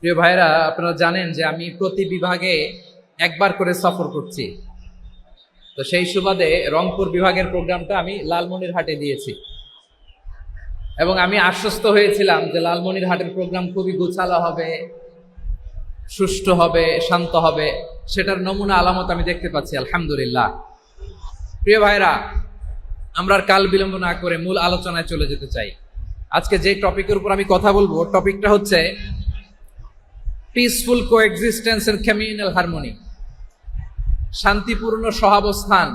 প্রিয় ভাইরা, আপনারা জানেন যে আমি প্রতি বিভাগে একবার করে সফর করছি। তো সেই সুবাদে রংপুর বিভাগের প্রোগ্রামটা আমি লালমনিরহাটে দিয়েছি এবং আমি আশ্বস্ত হয়েছিলাম যে লালমনিরহাটের প্রোগ্রাম খুবই গোছালো হবে, সুষ্ঠু হবে, শান্ত হবে। সেটার নমুনা আলামত আমি দেখতে পাচ্ছি, আলহামদুলিল্লাহ। প্রিয় ভাইরা, আমরা আর কাল বিলম্ব না করে মূল আলোচনায় চলে যেতে চাই। আজকে যে টপিকের উপর আমি কথা বলবো, টপিকটা হচ্ছে peaceful coexistence and communal harmony, শান্তিপূর্ণ সহাবস্থান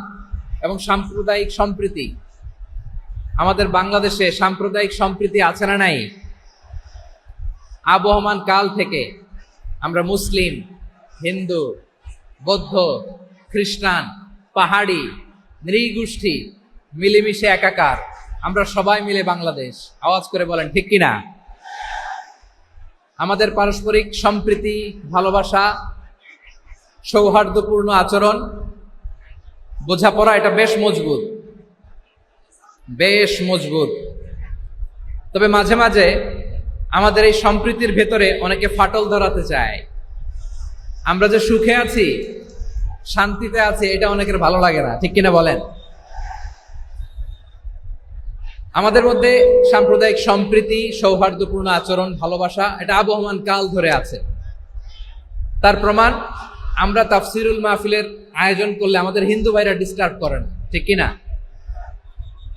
এবং সাম্প্রদায়িক সম্প্রীতি। আমাদের বাংলাদেশে সাম্প্রদায়িক সম্প্রীতি আছে না নাই? আবহমান কাল থেকে আমরা মুসলিম, হিন্দু, বৌদ্ধ, খ্রিস্টান, পাহাড়ি, নৃগোষ্ঠী মিলেমিশে একাকার, আমরা সবাই মিলে বাংলাদেশ। আওয়াজ করে বলেন ঠিক কিনা? আমাদের পারস্পরিক সম্প্রীতি, ভালোবাসা, সৌহার্দ্যপূর্ণ আচরণ, বোঝাপড়া, এটা বেশ মজবুত, বেশ মজবুত। তবে মাঝে মাঝে আমাদের এই সম্প্রীতির ভেতরে অনেকে ফাটল ধরাতে চায়। আমরা যে সুখে আছি, শান্তিতে আছি, এটা অনেকের ভালো লাগে না, ঠিক কিনা বলেন? আমাদের মধ্যে সাম্প্রদায়িক সম্প্রীতি, সৌহার্দ্যপূর্ণ আচরণ, ভালোবাসা, এটা আবহমান কাল ধরে আছে। তার প্রমাণ, আমরা তাফসিরুল মাহফিলের আয়োজন করলে আমাদের হিন্দু ভাইরা ডিস্টার্ব করেন, ঠিক কিনা?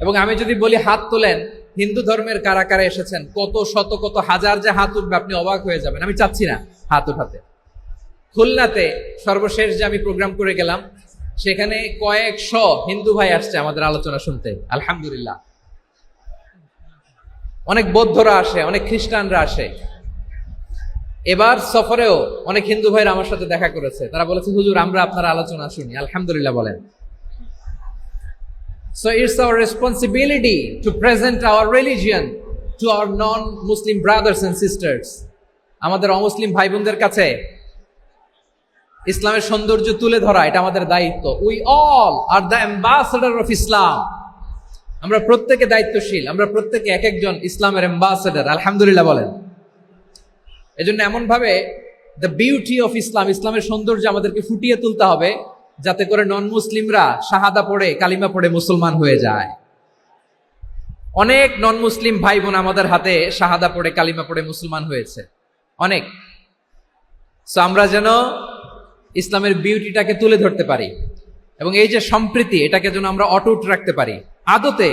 এবং আমি যদি বলি হাত তোলেন, হিন্দু ধর্মের কারা কারা এসেছেন, কত শত কত হাজার যে হাত উঠবে, আপনি অবাক হয়ে যাবেন। আমি চাচ্ছি না হাত উঠাতে। খুলনাতে সর্বশেষ যে আমি প্রোগ্রাম করে গেলাম, সেখানে কয়েকশো হিন্দু ভাই আসছে আমাদের আলোচনা শুনতে, আলহামদুলিল্লাহ। অনেক বৌদ্ধরা আসে, অনেক খ্রিস্টানরা আসে। এবার সফরেও অনেক হিন্দু ভাইরা আমার সাথে দেখা করেছে। তারা বলেছে, হুজুর, আমরা আপনার আলোচনা শুনি। আলহামদুলিল্লাহ বলেন। So it's our responsibility to present our religion to our non-Muslim brothers and sisters. আমাদের অমুসলিম ভাই বোনদের কাছে ইসলামের সৌন্দর্য তুলে ধরা, এটা আমাদের দায়িত্ব। We all are the ambassador of Islam. আমরা প্রত্যেকে দায়িত্বশীল, আমরা প্রত্যেকে এক একজন ইসলামের অ্যাম্বাসেডর, আলহামদুলিল্লাহ বলেন। এজন্য এমন ভাবে দ্য বিউটি অফ ইসলাম, ইসলামের সৌন্দর্য আমাদেরকে ফুটিয়ে তুলতে হবে, যাতে করে নন মুসলিমরা শাহাদা পড়ে, কালিমা পড়ে মুসলমান হয়ে যায়। অনেক নন মুসলিম ভাই বোন আমাদের হাতে শাহাদা পড়ে, কালিমা পড়ে মুসলমান হয়েছে, অনেক। সো আমরা যেন ইসলামের বিউটিটাকে তুলে ধরতে পারি এবং এই যে সম্প্রীতি, এটাকে যেন আমরা অটুট রাখতে পারি। আদতে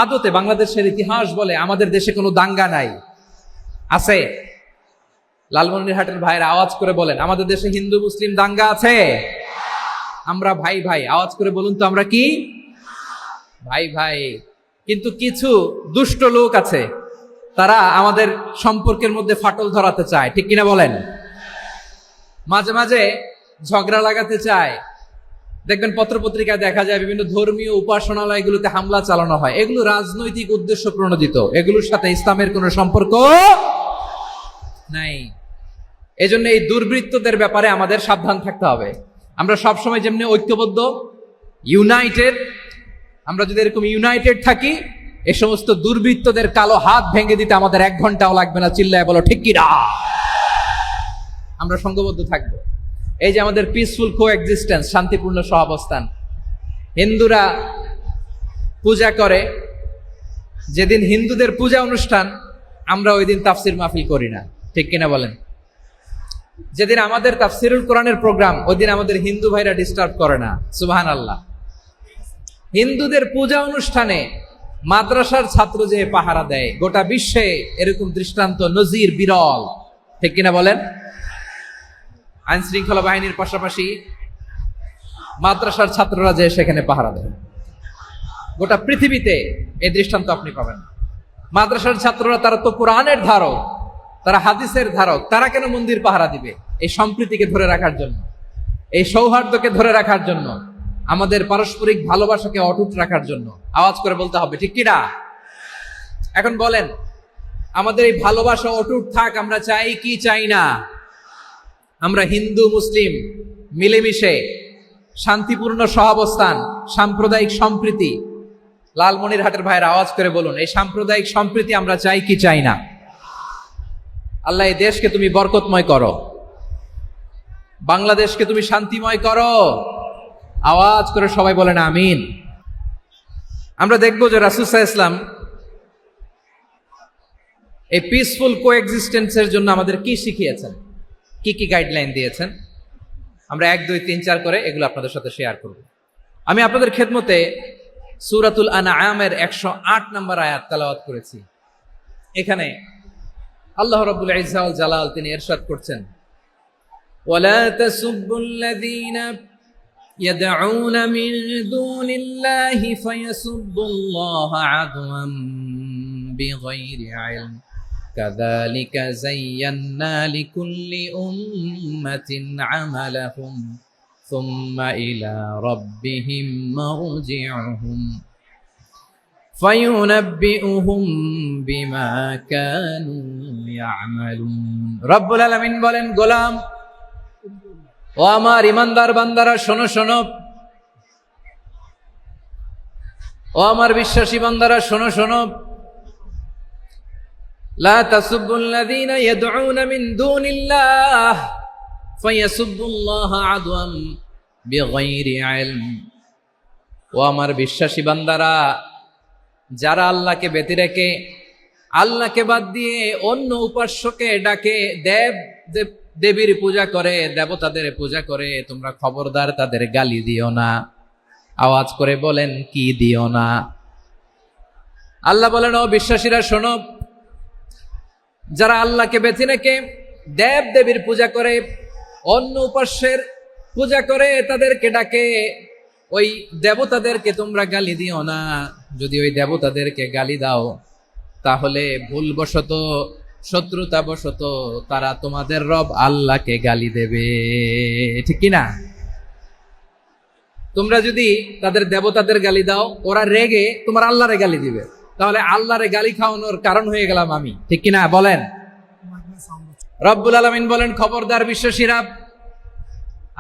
আদতে বাংলাদেশের ইতিহাস বলে আমাদের দেশে কোনো দাঙ্গা নাই, আছে? লালমনিরহাটের ভাইরা আওয়াজ করে বলেন, আমাদের দেশে হিন্দু মুসলিম দাঙ্গা আছে? আমরা ভাই ভাই, আওয়াজ করে বলুন তো, আমরা কি ভাই ভাই? কিন্তু কিছু দুষ্ট লোক আছে, তারা আমাদের সম্পর্কের মধ্যে ফাটল ধরাতে চায়, ঠিক কিনা বলেন? মাঝে মাঝে ঝগড়া লাগাতে চায়। দেখবেন পত্রপত্রিকায় দেখা যায় বিভিন্ন ধর্মীয় উপাসনালয়গুলোতে হামলা চালানো হয়। এগুলো রাজনৈতিক উদ্দেশ্য প্রণোদিত, এগুলোর সাথে ইসলামের কোনো সম্পর্ক নাই। এজন্য এই দুর্বৃত্তদের ব্যাপারে আমাদের সাবধান থাকতে হবে। আমরা সবসময় যেমনি ঐক্যবদ্ধ, ইউনাইটেড, আমরা যদি এরকম ইউনাইটেড থাকি, এ সমস্ত দুর্বৃত্তদের কালো হাত ভেঙে দিতে আমাদের 1 ঘন্টাও লাগবে না। চিল্লায় বলো ঠিক কিনা? আমরা সংঘবদ্ধ থাকবো। এই যে আমাদের পিসফুল কোএক্সিস্টেন্স, শান্তিপূর্ণ সহাবস্থান। হিন্দুরা পূজা করে, যেদিন হিন্দুদের পূজা অনুষ্ঠান, আমরা ওই দিন তাফসির মাহফিল করি না, ঠিক কিনা বলেন? যেদিন আমাদের তাফসিরুল কোরআনের প্রোগ্রাম, ওই দিন আমাদের হিন্দু ভাইরা ডিস্টার্ব করে না, সুবহানাল্লাহ। হিন্দুদের পূজা অনুষ্ঠানে মাদ্রাসার ছাত্র যে পাহারা দেয়, গোটা বিশ্বে এরকম দৃষ্টান্ত, নজির বিরল, ঠিক কিনা বলেন? আইন শৃঙ্খলা বাহিনীর পাশাপাশি মাদ্রাসার ছাত্ররা যে সেখানে পাহারা দেয়, গোটা পৃথিবীতে এই দৃষ্টান্ত আপনি পাবেন। মাদ্রাসার ছাত্ররা, তারা তো কোরআনের ধারক, তারা হাদিসের ধারক, তারা কেন মন্দির পাহারা দিবে? এই সম্প্রীতিকে ধরে রাখার জন্য, এই সৌহার্দ্যকে ধরে রাখার জন্য, আমাদের পারস্পরিক ভালোবাসাকে অটুট রাখার জন্য। আওয়াজ করে বলতে হবে ঠিক কিনা? এখন বলেন, আমাদের এই ভালোবাসা অটুট থাক, আমরা চাই কি চাই না? আমরা হিন্দু মুসলিম মিলেমিশে শান্তিপূর্ণ সহাবস্থান, সাম্প্রদায়িক সম্প্রীতি, লালমনিরহাটের ভাইয়ের আওয়াজ করে বলুন, এই সাম্প্রদায়িক সম্প্রীতি আমরা চাই কি চাই না? আল্লাহ এই দেশকে তুমি বরকতময় করো, বাংলাদেশকে তুমি শান্তিময় করো। আওয়াজ করে সবাই বলেন আমিন। আমরা দেখব যে রাসূল সাল্লাল্লাহু আলাইহি ওয়াসাল্লাম এই পিসফুল কোএক্সিস্টেন্সের জন্য আমাদের কি শিখিয়েছেন, কি কি গাইডলাইন দিয়েছেন। আমরা 1, 2, 3, 4 করে এগুলো আপনাদের সাথে শেয়ার করব। আমি আপনাদের খেদমতে সূরাতুল আনআমের 108 নম্বর আয়াত তেলাওয়াত করেছি। এখানে আল্লাহ রাব্বুল ইজ্জা ওয়াল জালাল তিনি ইরশাদ করছেন, ওয়ালা তাসুব্বুল্লাযীনা ইয়াদউনা মিন দুনিল্লাহি ফায়াসুব্বুল্লাহা আদওয়াম বিগাইরি ইলম কাযালিকা যায়্যান্না লিকুল্লি উম্মাতিন আমালাহুম সুম্মা ইলা রাব্বিহিম মারজিউহুম ফায়ুনাব্বিউহুম বিমা কানু ইয়ামালুন। রব্বুল আলামিন বলেন, গোলাম ও আমার ইমানদার বান্দারা শোনো শোনো, ও আমার বিশ্বাসী বান্দারা শোনো শোনো, লা তাসুব্বুল্লাযীনা ইয়াদউনা মিন দুনিল্লাহ ফায়াসুব্বুল্লাহা আদওয়াম বিগাইরি ইলম। ও আমার বিশ্বাসী বান্দারা, যারা আল্লাহকে ব্যতি রেখে, আল্লাহকে বাদ দিয়ে অন্য উপাস্যকে ডাকে, দেবীর পূজা করে, দেবতাদের পূজা করে, তোমরা খবরদার তাদের গালি দিও না। আওয়াজ করে বলেন, কি দিও না? আল্লাহ বলেন, ও বিশ্বাসীরা শোনো, যারা আল্লাহকে বেছে রেখে দেব দেবীর পূজা করে, অন্য উপাস্যের পূজা করে, তাদেরকে ডাকে, ওই দেবতাদেরকে তোমরা গালি দিও না। যদি ওই দেবতাদেরকে গালি দাও, তাহলে ভুলবশত, শত্রুতাবশত তারা তোমাদের রব আল্লাহকে গালি দেবে, ঠিক কিনা? তোমরা যদি তাদের দেবতাদের গালি দাও, ওরা রেগে তোমার আল্লাহরে গালি দিবে, তাহলে আল্লাহরে গালি খাওয়ানোর কারণ হয়ে গেলাম আমি, ঠিক কিনা বলেন? রব্বুল আলামিন বলেন, খবরদার বিশ্বাসীরা,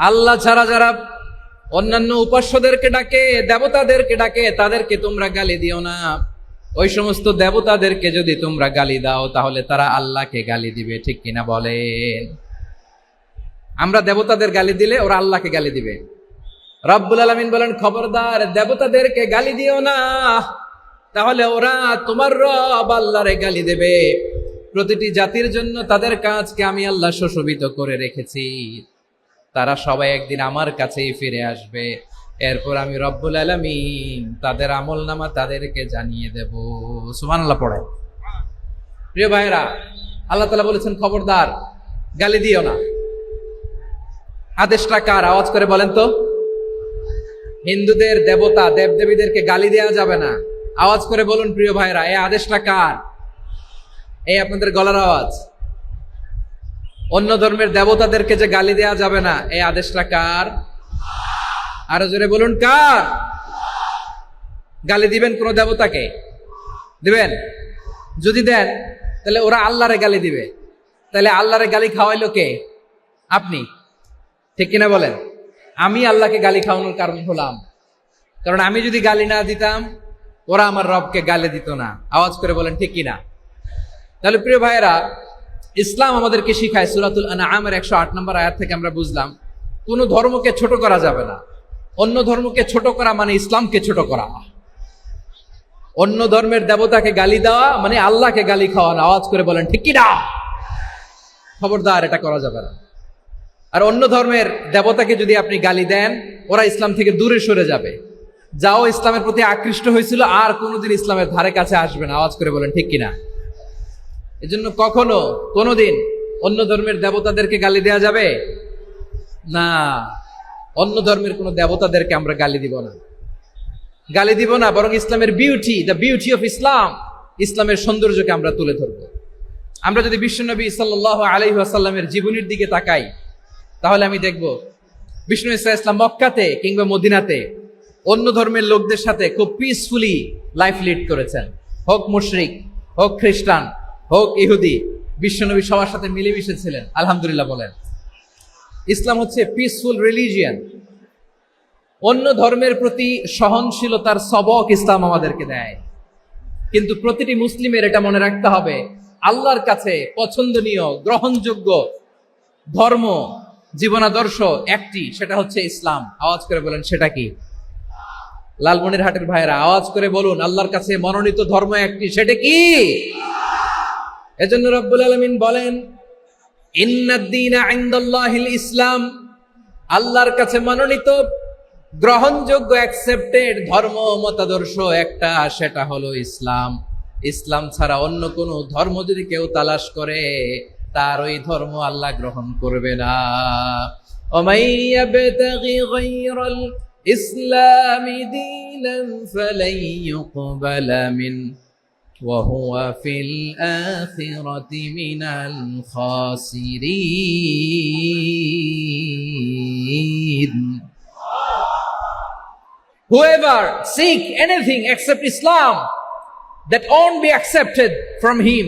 আল্লাহ ছাড়া যারা অন্যান্য উপাস্যদেরকে ডাকে, দেবতাদেরকে ডাকে, তাদেরকে তোমরা গালি দিও না। ওই সমস্ত দেবতাদেরকে যদি তোমরা গালি দাও, তাহলে তারা আল্লাহকে গালি দিবে, ঠিক কিনা বলেন? আমরা দেবতাদের গালি দিলে ওরা আল্লাহকে গালি দিবে। রব্বুল আলামিন বলেন, খবরদার দেবতাদেরকে গালি দিও না, তাহলে ওরা তোমার রব আল্লাহরে গালি দেবে। প্রতিটি জাতির জন্য তাদের কাজকে আমি আল্লাহ সুশোভিত করে রেখেছি, তারা সবাই একদিন আমার কাছেই ফিরে আসবে। এরপর আমি রব্বুল আলামিন তাদের আমলনামা তাদেরকে জানিয়ে দেব। সুবহানাল্লাহ পড়ে। প্রিয় ভাইরা, আল্লাহ তাআলা বলেছেন, খবরদার গালি দিও না। আদেশটা কার? আওয়াজ করে বলেন তো। হিন্দুদের দেবতা দেবদেবীদেরকে গালি দেওয়া যাবে না। আওয়াজ করে বলুন প্রিয় ভাইরা, এই আদেশটা কার? এই আপনাদের গলার আওয়াজ। অন্য ধর্মের দেবতাদেরকে যে গালি দেওয়া যাবে না, এই আদেশটা কার? আরো জোরে বলুন, কার? গালি দিবেন কোন দেবতাকে? দিবেন? যদি দেন, তাহলে ওরা আল্লাহরে গালি দিবে। তাহলে আল্লাহরে গালি খাওয়াইলো কে? আপনি, ঠিক কিনা বলেন? আমি আল্লাহকে গালি খাওয়ানোর কারণ হলাম, কারণ আমি যদি গালি না দিতাম, ওরা আমার রবকে গালি দিত না। আওয়াজ করে বলেন, ঠিক কিনা? তাহলে প্রিয় ভাইয়েরা, ইসলাম আমাদেরকে শিখায়, সূরাতুল আনআমের 108 নম্বর আয়াত থেকে আমরা বুঝলাম, কোন ধর্মকে ছোট করা যাবে না। অন্য ধর্মকে ছোট করা মানে ইসলামকে ছোট করা। অন্য ধর্মের দেবতাকে গালি দেওয়া মানে আল্লাহকে গালি খাওয়ানো। আওয়াজ করে বলেন, ঠিক কিনা? খবরদার, এটা করা যাবে না। আর অন্য ধর্মের দেবতাকে যদি আপনি গালি দেন, ওরা ইসলাম থেকে দূরে সরে যাবে। যাও ইসলামের প্রতি আকৃষ্ট হয়েছিল, আর কোনোদিন ইসলামের ধারে কাছে আসবে না। আওয়াজ করে বলেন, ঠিক কিনা? এজন্য কখনো কোনোদিন অন্য ধর্মের দেবতাদেরকে গালি দেওয়া যাবে না। অন্য ধর্মের কোন দেবতাদেরকে আমরা গালি দিব না, গালি দিব না, বরং ইসলামের beauty, the beauty of Islam, ইসলামের সৌন্দর্যকে আমরা তুলে ধরব। আমরা যদি বিশ্বনবী সাল্লাল্লাহু আলাইহি ওয়াসাল্লামের জীবনের দিকে তাকাই, তাহলে আমি দেখব বিষ্ণু ইসলাম মক্কাতে কিংবা মদিনাতে অন্য ধর্মের লোকদের সাথে খুব পিসফুলি লাইফ লিড করেছেন। হোক মুশরিক, হোক খ্রিস্টান, হোক ইহুদি, বিশ্বনবী সবার সাথে মিলেমিশে ছিলেন। আলহামদুলিল্লাহ বলেন। ইসলাম হচ্ছে পিসফুল রিলিজিয়ান। অন্য ধর্মের প্রতি সহনশীলতার সবক ইসলাম আমাদেরকে দেয়। কিন্তু প্রতিটি মুসলিমের এটা মনে রাখতে হবে, আল্লাহর কাছে পছন্দনীয় গ্রহণযোগ্য ধর্ম জীবনাদর্শ একটি, সেটা হচ্ছে ইসলাম। আওয়াজ করে বলেন সেটা কি? লালমনিরহাটের ভাইয়েরা আওয়াজ করে বলুন, আল্লাহর কাছে মনোনীত ধর্ম একটি, সেটা কি? এজন্য রব্বুল আলামিন বলেন, ইন্নাদ-দীনা ইনদাল্লাহিল ইসলাম, আল্লাহর কাছে মনোনীত গ্রহণযোগ্য অ্যাকসেপ্টেড ধর্ম মতাদর্শ একটা, সেটা হলো ইসলাম। ইসলাম ছাড়া অন্য কোন ধর্ম যদি কেউ তালাশ করে, তার ওই ধর্ম আল্লাহ গ্রহণ করবে না। ওমাইয়াবতাগি গায়রাল ইসলামি দীনান ফালাই ইউকবালা মিন ওয়া হুয়া ফিল আখিরাতি মিনাল খাসিরিন। Whoever seek anything except Islam, that won't be accepted from him,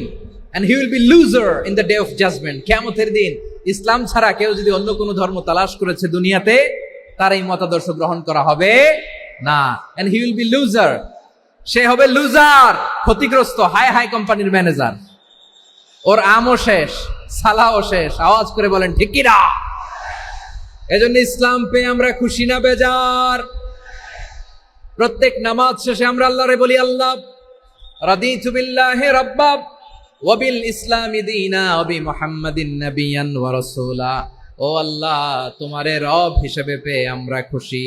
and he will be loser in the day of judgment. কিয়ামতের দিন ইসলাম ছাড়া কেউ যদি অন্য কোনো ধর্ম তালাশ করেছে দুনিয়াতে, তার এই মতাদর্শ গ্রহণ করা হবে না, and he will be loser. সে হবে লুজার, ক্ষতিগ্রস্ত, হাই হাই কোম্পানির ম্যানেজার। ওর আমও শেষ, সালাও শেষ। আওয়াজ করে বলেন ঠিক কি না? এজন্য ইসলাম পেয়ে আমরা খুশি না বেজার? প্রত্যেক নামাজ শেষে আমরা আল্লাহরে বলি, আল্লাহ রাদিতু বিল্লাহি রাব্বা ওয়া বিল ইসলামি দীনা ওয়া বি মুহাম্মাদিন নাবিয়ান ওয়া রাসূলা। ও আল্লাহ, তোমারে রব হিসেবে পেয়ে আমরা খুশি।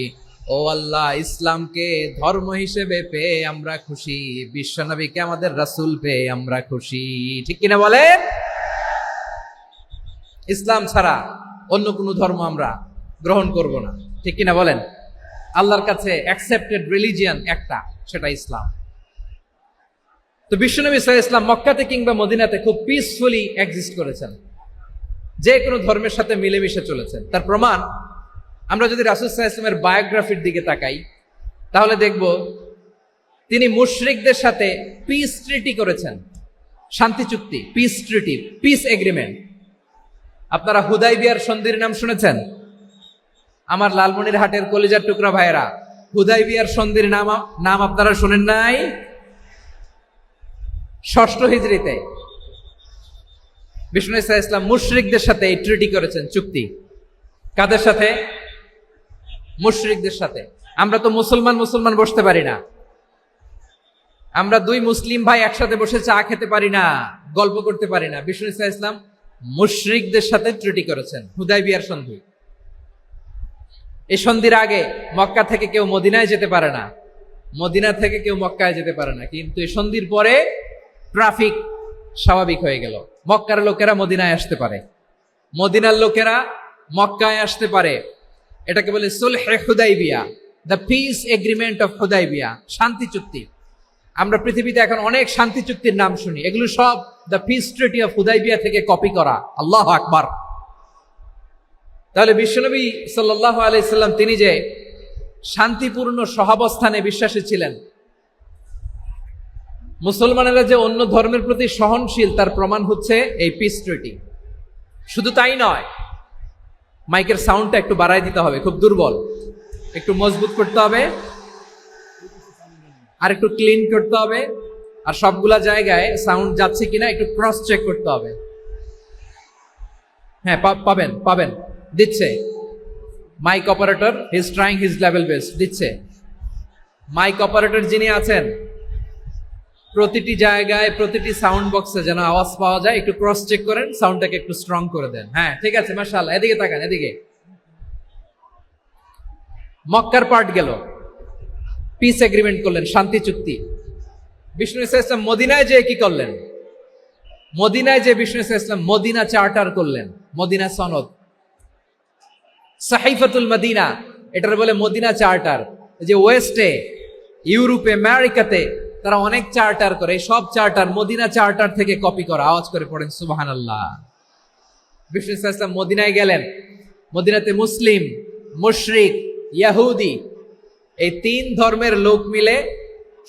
ও আল্লাহ, ইসলামকে ধর্ম হিসেবে পেয়ে আমরা খুশি। বিশ্বনবীকে আমাদের রাসূল পেয়ে আমরা খুশি। ঠিক কিনা বলেন? ইসলাম ছাড়া অন্য কোনো ধর্ম আমরা গ্রহণ করব না। ঠিক কিনা বলেন? আল্লাহর কাছে অ্যাকসেপ্টেড রিলিজিয়ান একটা, সেটা ইসলাম। তো বিশ্বনবী সাল্লাল্লাহু আলাইহি ওয়াসাল্লাম মক্কাতে কিংবা মদিনাতে খুব পিসফুলি এক্সিস্ট করেছেন, যে কোনো ধর্মের সাথে মিলেমিশে চলেছেন। তার প্রমাণ আমরা যদি রাসূল সাল্লাল্লাহু আলাইহি ওয়াসাল্লামের বায়োগ্রাফির দিকে তাকাই, তাহলে দেখব তিনি মুশরিকদের সাথে পিস ট্রিটি করেছেন, শান্তি চুক্তি, পিস ট্রিটি, পিস এগ্রিমেন্ট। আপনারা হুদাইবিয়ার সন্ধির নাম শুনেছেন? আমার লালমনিরহাটের কলিজার টুকরা ভাইয়েরা, হুদাইবিয়ার সন্ধির নাম আপনারা শোনেন নাই? 6ষ্ঠ হিজরিতে বিষ্ণু ঈসা ইসলাম মুশরিকদের সাথে এই ট্রিটি করেছেন, চুক্তি। কাদের সাথে? মুশরিকদের সাথে। আমরা তো মুসলমান বসতে পারি না। আমরা দুই মুসলিম ভাই একসাথে বসে চা খেতে পারি না, গল্প করতে পারি না। বিষ্ণু ঈসা ইসলাম মুশরিকদের সাথে ট্রিটি করেছেন, হুদাইবিয়ার সন্ধি। এই সন্ধির আগে মক্কা থেকে কেউ মদিনায় যেতে পারে না, মদিনা থেকে কেউ মক্কায় যেতে পারে না। কিন্তু এই সন্ধির পরে ট্রাফিক স্বাভাবিক হয়ে গেল। মক্কার লোকেরা মদিনায় আসতে পারে, মদিনার লোকেরা মক্কায় আসতে পারে। এটাকে বলে সুলহে হুদাইবিয়া, the peace agreement of Hudaibiya, শান্তি চুক্তি। আমরা পৃথিবীতে এখন অনেক শান্তি চুক্তির নাম শুনি, এগুলো সব the piece treaty of Hudaibiya থেকে কপি করা। আল্লাহু আকবার। তাহলে বিশ্বনবী সাল্লাল্লাহু আলাইহি সাল্লাম তিনি যে শান্তিপূর্ণ সহাবস্থানে বিশ্বাসী ছিলেন, মুসলমানেরা যে অন্য ধর্মের প্রতি সহনশীল, তার প্রমাণ হচ্ছে এই পিস ট্রিটি। শুধু তাই নয়, মাইকের সাউন্ডটা একটু বাড়াই দিতে হবে, খুব দুর্বল, একটু মজবুত করতে হবে, আর একটু ক্লিন করতে হবে, আর সবগুলা জায়গায় সাউন্ড যাচ্ছে কিনা একটু ক্রস চেক করতে হবে। হ্যাঁ, পাবেন দিচ্ছে mic operator, he is trying his level best, দিচ্ছে। মাইক অপারেটর যিনি আছেন, প্রতিটি জায়গায় প্রতিটি সাউন্ড বক্সে যেন আওয়াজ পাওয়া যায়, একটু ক্রস চেক করেন, সাউন্ডটাকে একটু স্ট্রং করে দেন। হ্যাঁ, ঠিক আছে, মাশাআল্লাহ। এদিকে তাকান, এদিকে। মক্কার পার্ট গেল, পিস এগ্রিমেন্ট করলেন, শান্তি চুক্তি। বিষ্ণু ঈসা ইসলাম মদিনায় যে কি করলেন? মদিনায় যে বিষ্ণু ঈসা ইসলাম মদিনা চার্টার করলেন, মদিনা সনদ, সাহিফাতুল মদিনা, এটার বলে মদিনা চার্টার। যে ওয়েস্টে, ইউরোপে, আমেরিকাতে তারা অনেক চার্টার করে, সব চার্টার মদিনা চার্টার থেকে কপি করা। আওয়াজ করে পড়েন সুবহানাল্লাহ। বিষ্ণু ঈসা ইসলাম মদিনায় গেলেন, মদিনাতে মুসলিম, মুশরিক, ইহুদি, এই তিন ধর্মের লোক মিলে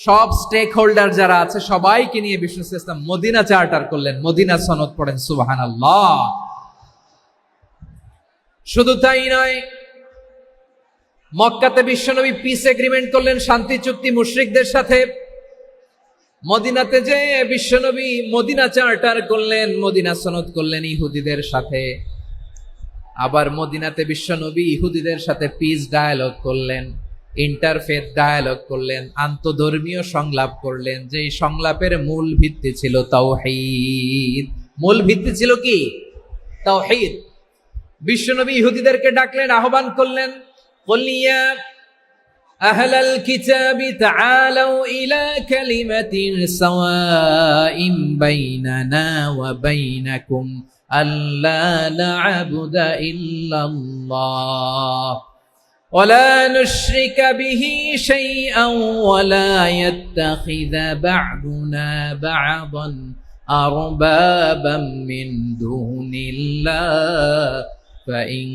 সব স্টেক হোল্ডার যারা আছে সবাইকে নিয়ে বিষ্ণু ঈসা ইসলাম মদিনা চার্টার করলেন, মদিনা সনদ। পড়েন সুবহানাল্লাহ। শুধু তাই নয়, মক্কাতে বিশ্বনবী পিস এগ্রিমেন্ট করলেন, শান্তি চুক্তি মুশরিকদের সাথে। মদিনাতে যে বিশ্বনবী মদিনা চার্টার করলেন, মদিনা সনদ করলেন ইহুদিদের সাথে। আবার মদিনাতে বিশ্বনবী ইহুদিদের সাথে পিস ডায়ালগ করলেন, ইন্টারফেথ ডায়ালগ করলেন, আন্তধর্মীয় সংলাপ করলেন। যেই সংলাপের মূল ভিত্তি ছিল তাওহীদ। মূল ভিত্তি ছিল কি? তাওহীদ। বিশ্বনবী ইহুদিদেরকে ডাকলেন, আহ্বান করলেন, কুল ইয়া আহলাল কিতাবি তাআলাউ ইলা কালিমাতিন সাওয়াইন বাইনানা ওয়া বাইনাকুম আল্লা না'বুদা ইল্লাল্লাহ ওয়া লা নুশরিকা বিহি শাইআন ওয়া লা ইয়াত্তাখিযা বা'দুনা বা'দান আরবাবাম মিন দুনিল্লাহ فإن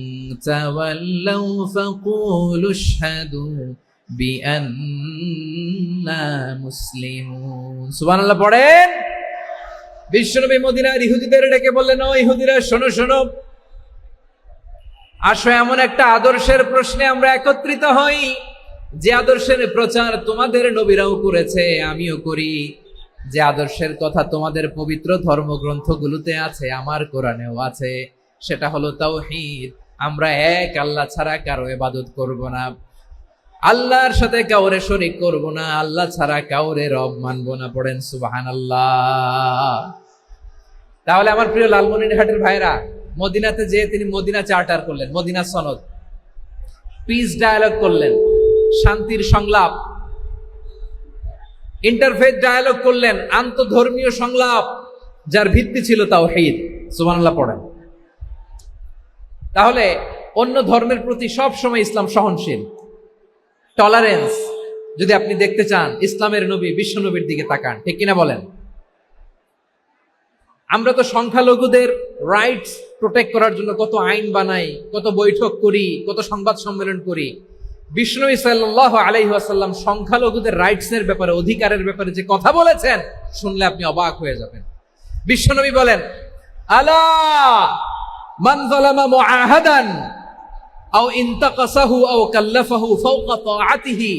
تولوا فقولوا اشهدوا بأننا مسلمون সুবহানাল্লাহ পড়েন। বিশ্বনবী মদিনার ইহুদিদের ডেকে বললেন, ও ইহুদিরা, শোনো শোনো, আসো এমন একটা আদর্শের প্রশ্নে আমরা একত্রিত হই যে আদর্শের প্রচার তোমাদের নবীরাও করেছে, আমিও করি। যে আদর্শের কথা তোমাদের পবিত্র ধর্মগ্রন্থগুলোতে আছে, আমার কোরআনেও আছে, সেটা হলো তাওহীদ। আমরা এক আল্লাহ ছাড়া কারো ইবাদত করব না, আল্লাহর সাথে কাউরে শরীক করব না, আল্লাহ ছাড়া কাউরে রব মানব না। পড়েন সুবহানাল্লাহ। তাহলে আমার প্রিয় লালমনিরহাটের ভাইরা, মদিনাতে যে তিনি মদিনা চার্টার করলেন, মদিনা সনদ, পিস ডায়ালগ করলেন, শান্তির সংলাপ, ইন্টারফেথ ডায়ালগ করলেন, আন্তধর্মীয় সংলাপ, যার ভিত্তি ছিল তাওহীদ। সুবহানাল্লাহ পড়েন। তাহলে অন্য ধর্মের প্রতি সব সময় ইসলাম সহনশীল, টলারেন্স। যদি আপনি দেখতে চান ইসলামের নবী বিশ্ব নবীর দিকে তাকান, ঠিক কিনা বলেন? আমরা তো সংখ্যালঘুদের রাইটস প্রোটেক্ট করার জন্য কত আইন বানাই, কত বৈঠক করি, কত সংবাদ সম্মেলন করি। বিশ্বনবী সাল্লাল্লাহু আলাইহি ওয়াসাল্লাম সংখ্যালঘুদের রাইটস এর ব্যাপারে, অধিকারের ব্যাপারে যে কথা বলেছেন, শুনলে আপনি অবাক হয়ে যাবেন। বিশ্বনবী বলেন, আলা মান যালামা মুআহাদান আও ইনতাকাসাহু আও কাল্লাফাহু ফাওকা তাআতিহি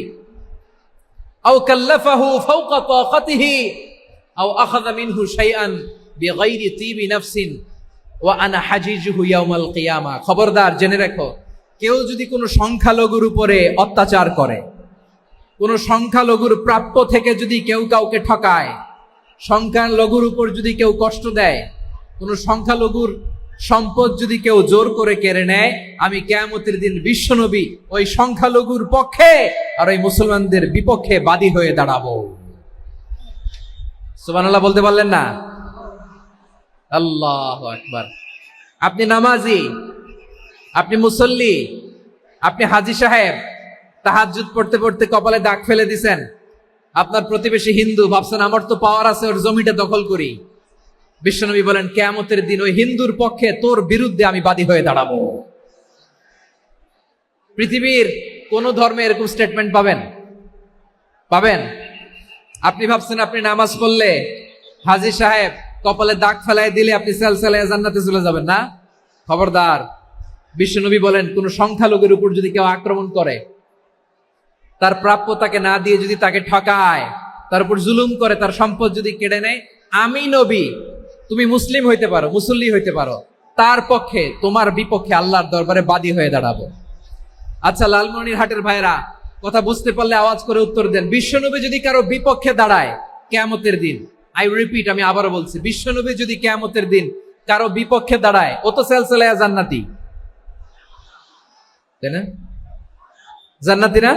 আও কাল্লাফাহু ফাওকা তাকাতিহি আও আখাযা মিনহু শাইআন বিগাইরি তিবি নাফসিন ওয়া আনা হাজিজুহু ইয়াউমাল কিয়ামা। খবরদার, জেনে রাখো, কেউ যদি কোনো সংখ্যালঘুর উপরে অত্যাচার করে, কোনো সংখ্যালঘুর প্রাপ্য থেকে যদি কেউ কাউকে ঠকায়, সংখ্যালঘুর উপর যদি কেউ কষ্ট দেয়, কোনো সংখ্যালঘুর সম্পদ যদি কেউ জোর করে কেড়ে নেয়, আমি কিয়ামতের দিন বিশ্বনবী ওই সংখ্যালঘুর পক্ষে আর ওই মুসলমানদের বিপক্ষে বাদী হয়ে দাঁড়াবো। সুবহানাল্লাহ বলতে পারলেন না? আল্লাহু আকবার। আপনি নামাজি, আপনি মুসল্লি, আপনি হাজী সাহেব, তাহাজ্জুদ পড়তে পড়তে কপালে দাগ ফেলে দিছেন। আপনার প্রতিবেশী হিন্দু, ভাবছেন আমার তো পাওয়ার আছে, ওর জমিটা দখল করি। বিশ্বনবী বলেন, কিয়ামতের দিন ওই হিন্দুর পক্ষে তোর বিরুদ্ধে আমি বাদী হয়ে দাঁড়াবো। পৃথিবীর কোন ধর্মে এরকম স্টেটমেন্ট পাবেন? পাবেন? আপনি ভাবছেন আপনি নামাজ পড়লে হাজী সাহেব কপালে দাগ ফেলায় দিলে আপনি সেলসেলায় জান্নাতে চলে যাবেন না? খবরদার। বিশ্বনবী বলেন, কোন সংখ্যালঘুর উপর যদি কেউ আক্রমণ করে, তার প্রাপ্য তাকে না দিয়ে যদি তাকে ঠকায়, তার উপর জুলুম করে, তার সম্পদ যদি কেড়ে নেয়, আমি নবী, তুমি মুসলিম হইতে পারো, মুসল্লি হইতে পারো, তার পক্ষে, তোমার বিপক্ষে আল্লাহর দরবারে বাদী হয়ে দাঁড়াবো। আচ্ছা লালমনিরহাটের ভাইরা, কথা বুঝতে পারলে আওয়াজ করে উত্তর দেন। বিশ্বনবী যদি কারো বিপক্ষে দাঁড়ায় কিয়ামতের দিন, আই রিপিট, আমি আবারও বলছি, বিশ্বনবী যদি কিয়ামতের দিন কারো বিপক্ষে দাঁড়ায়, ও তো সেলসেলায়া জান্নাতি, তাই না? জান্নাতি না?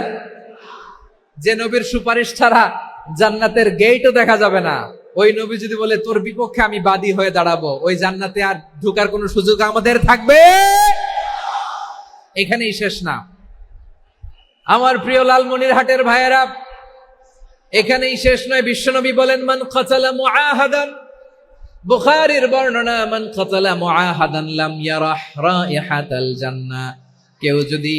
যে নবীর সুপারিশ ছাড়া জান্নাতের গেটও দেখা যাবে না, ওই নবী যদি বলে তোর বিপক্ষে আমি বাদী হয়ে দাঁড়াবো, ওই জান্নাতে আর ঢোকার কোনো সুযোগ আমাদের থাকবে? এখানেই শেষ না আমার প্রিয় লালমনিরহাটের ভাইয়েরা, এখানেই শেষ নয়। বিশ্বনবী বলেন, মান কাতালা মুআহাদান, বুখারীর বর্ণনা, মান কাতালা মুআহাদান লাম ইয়ারাহ রাইহাতাল জান্নাহ। কেউ যদি,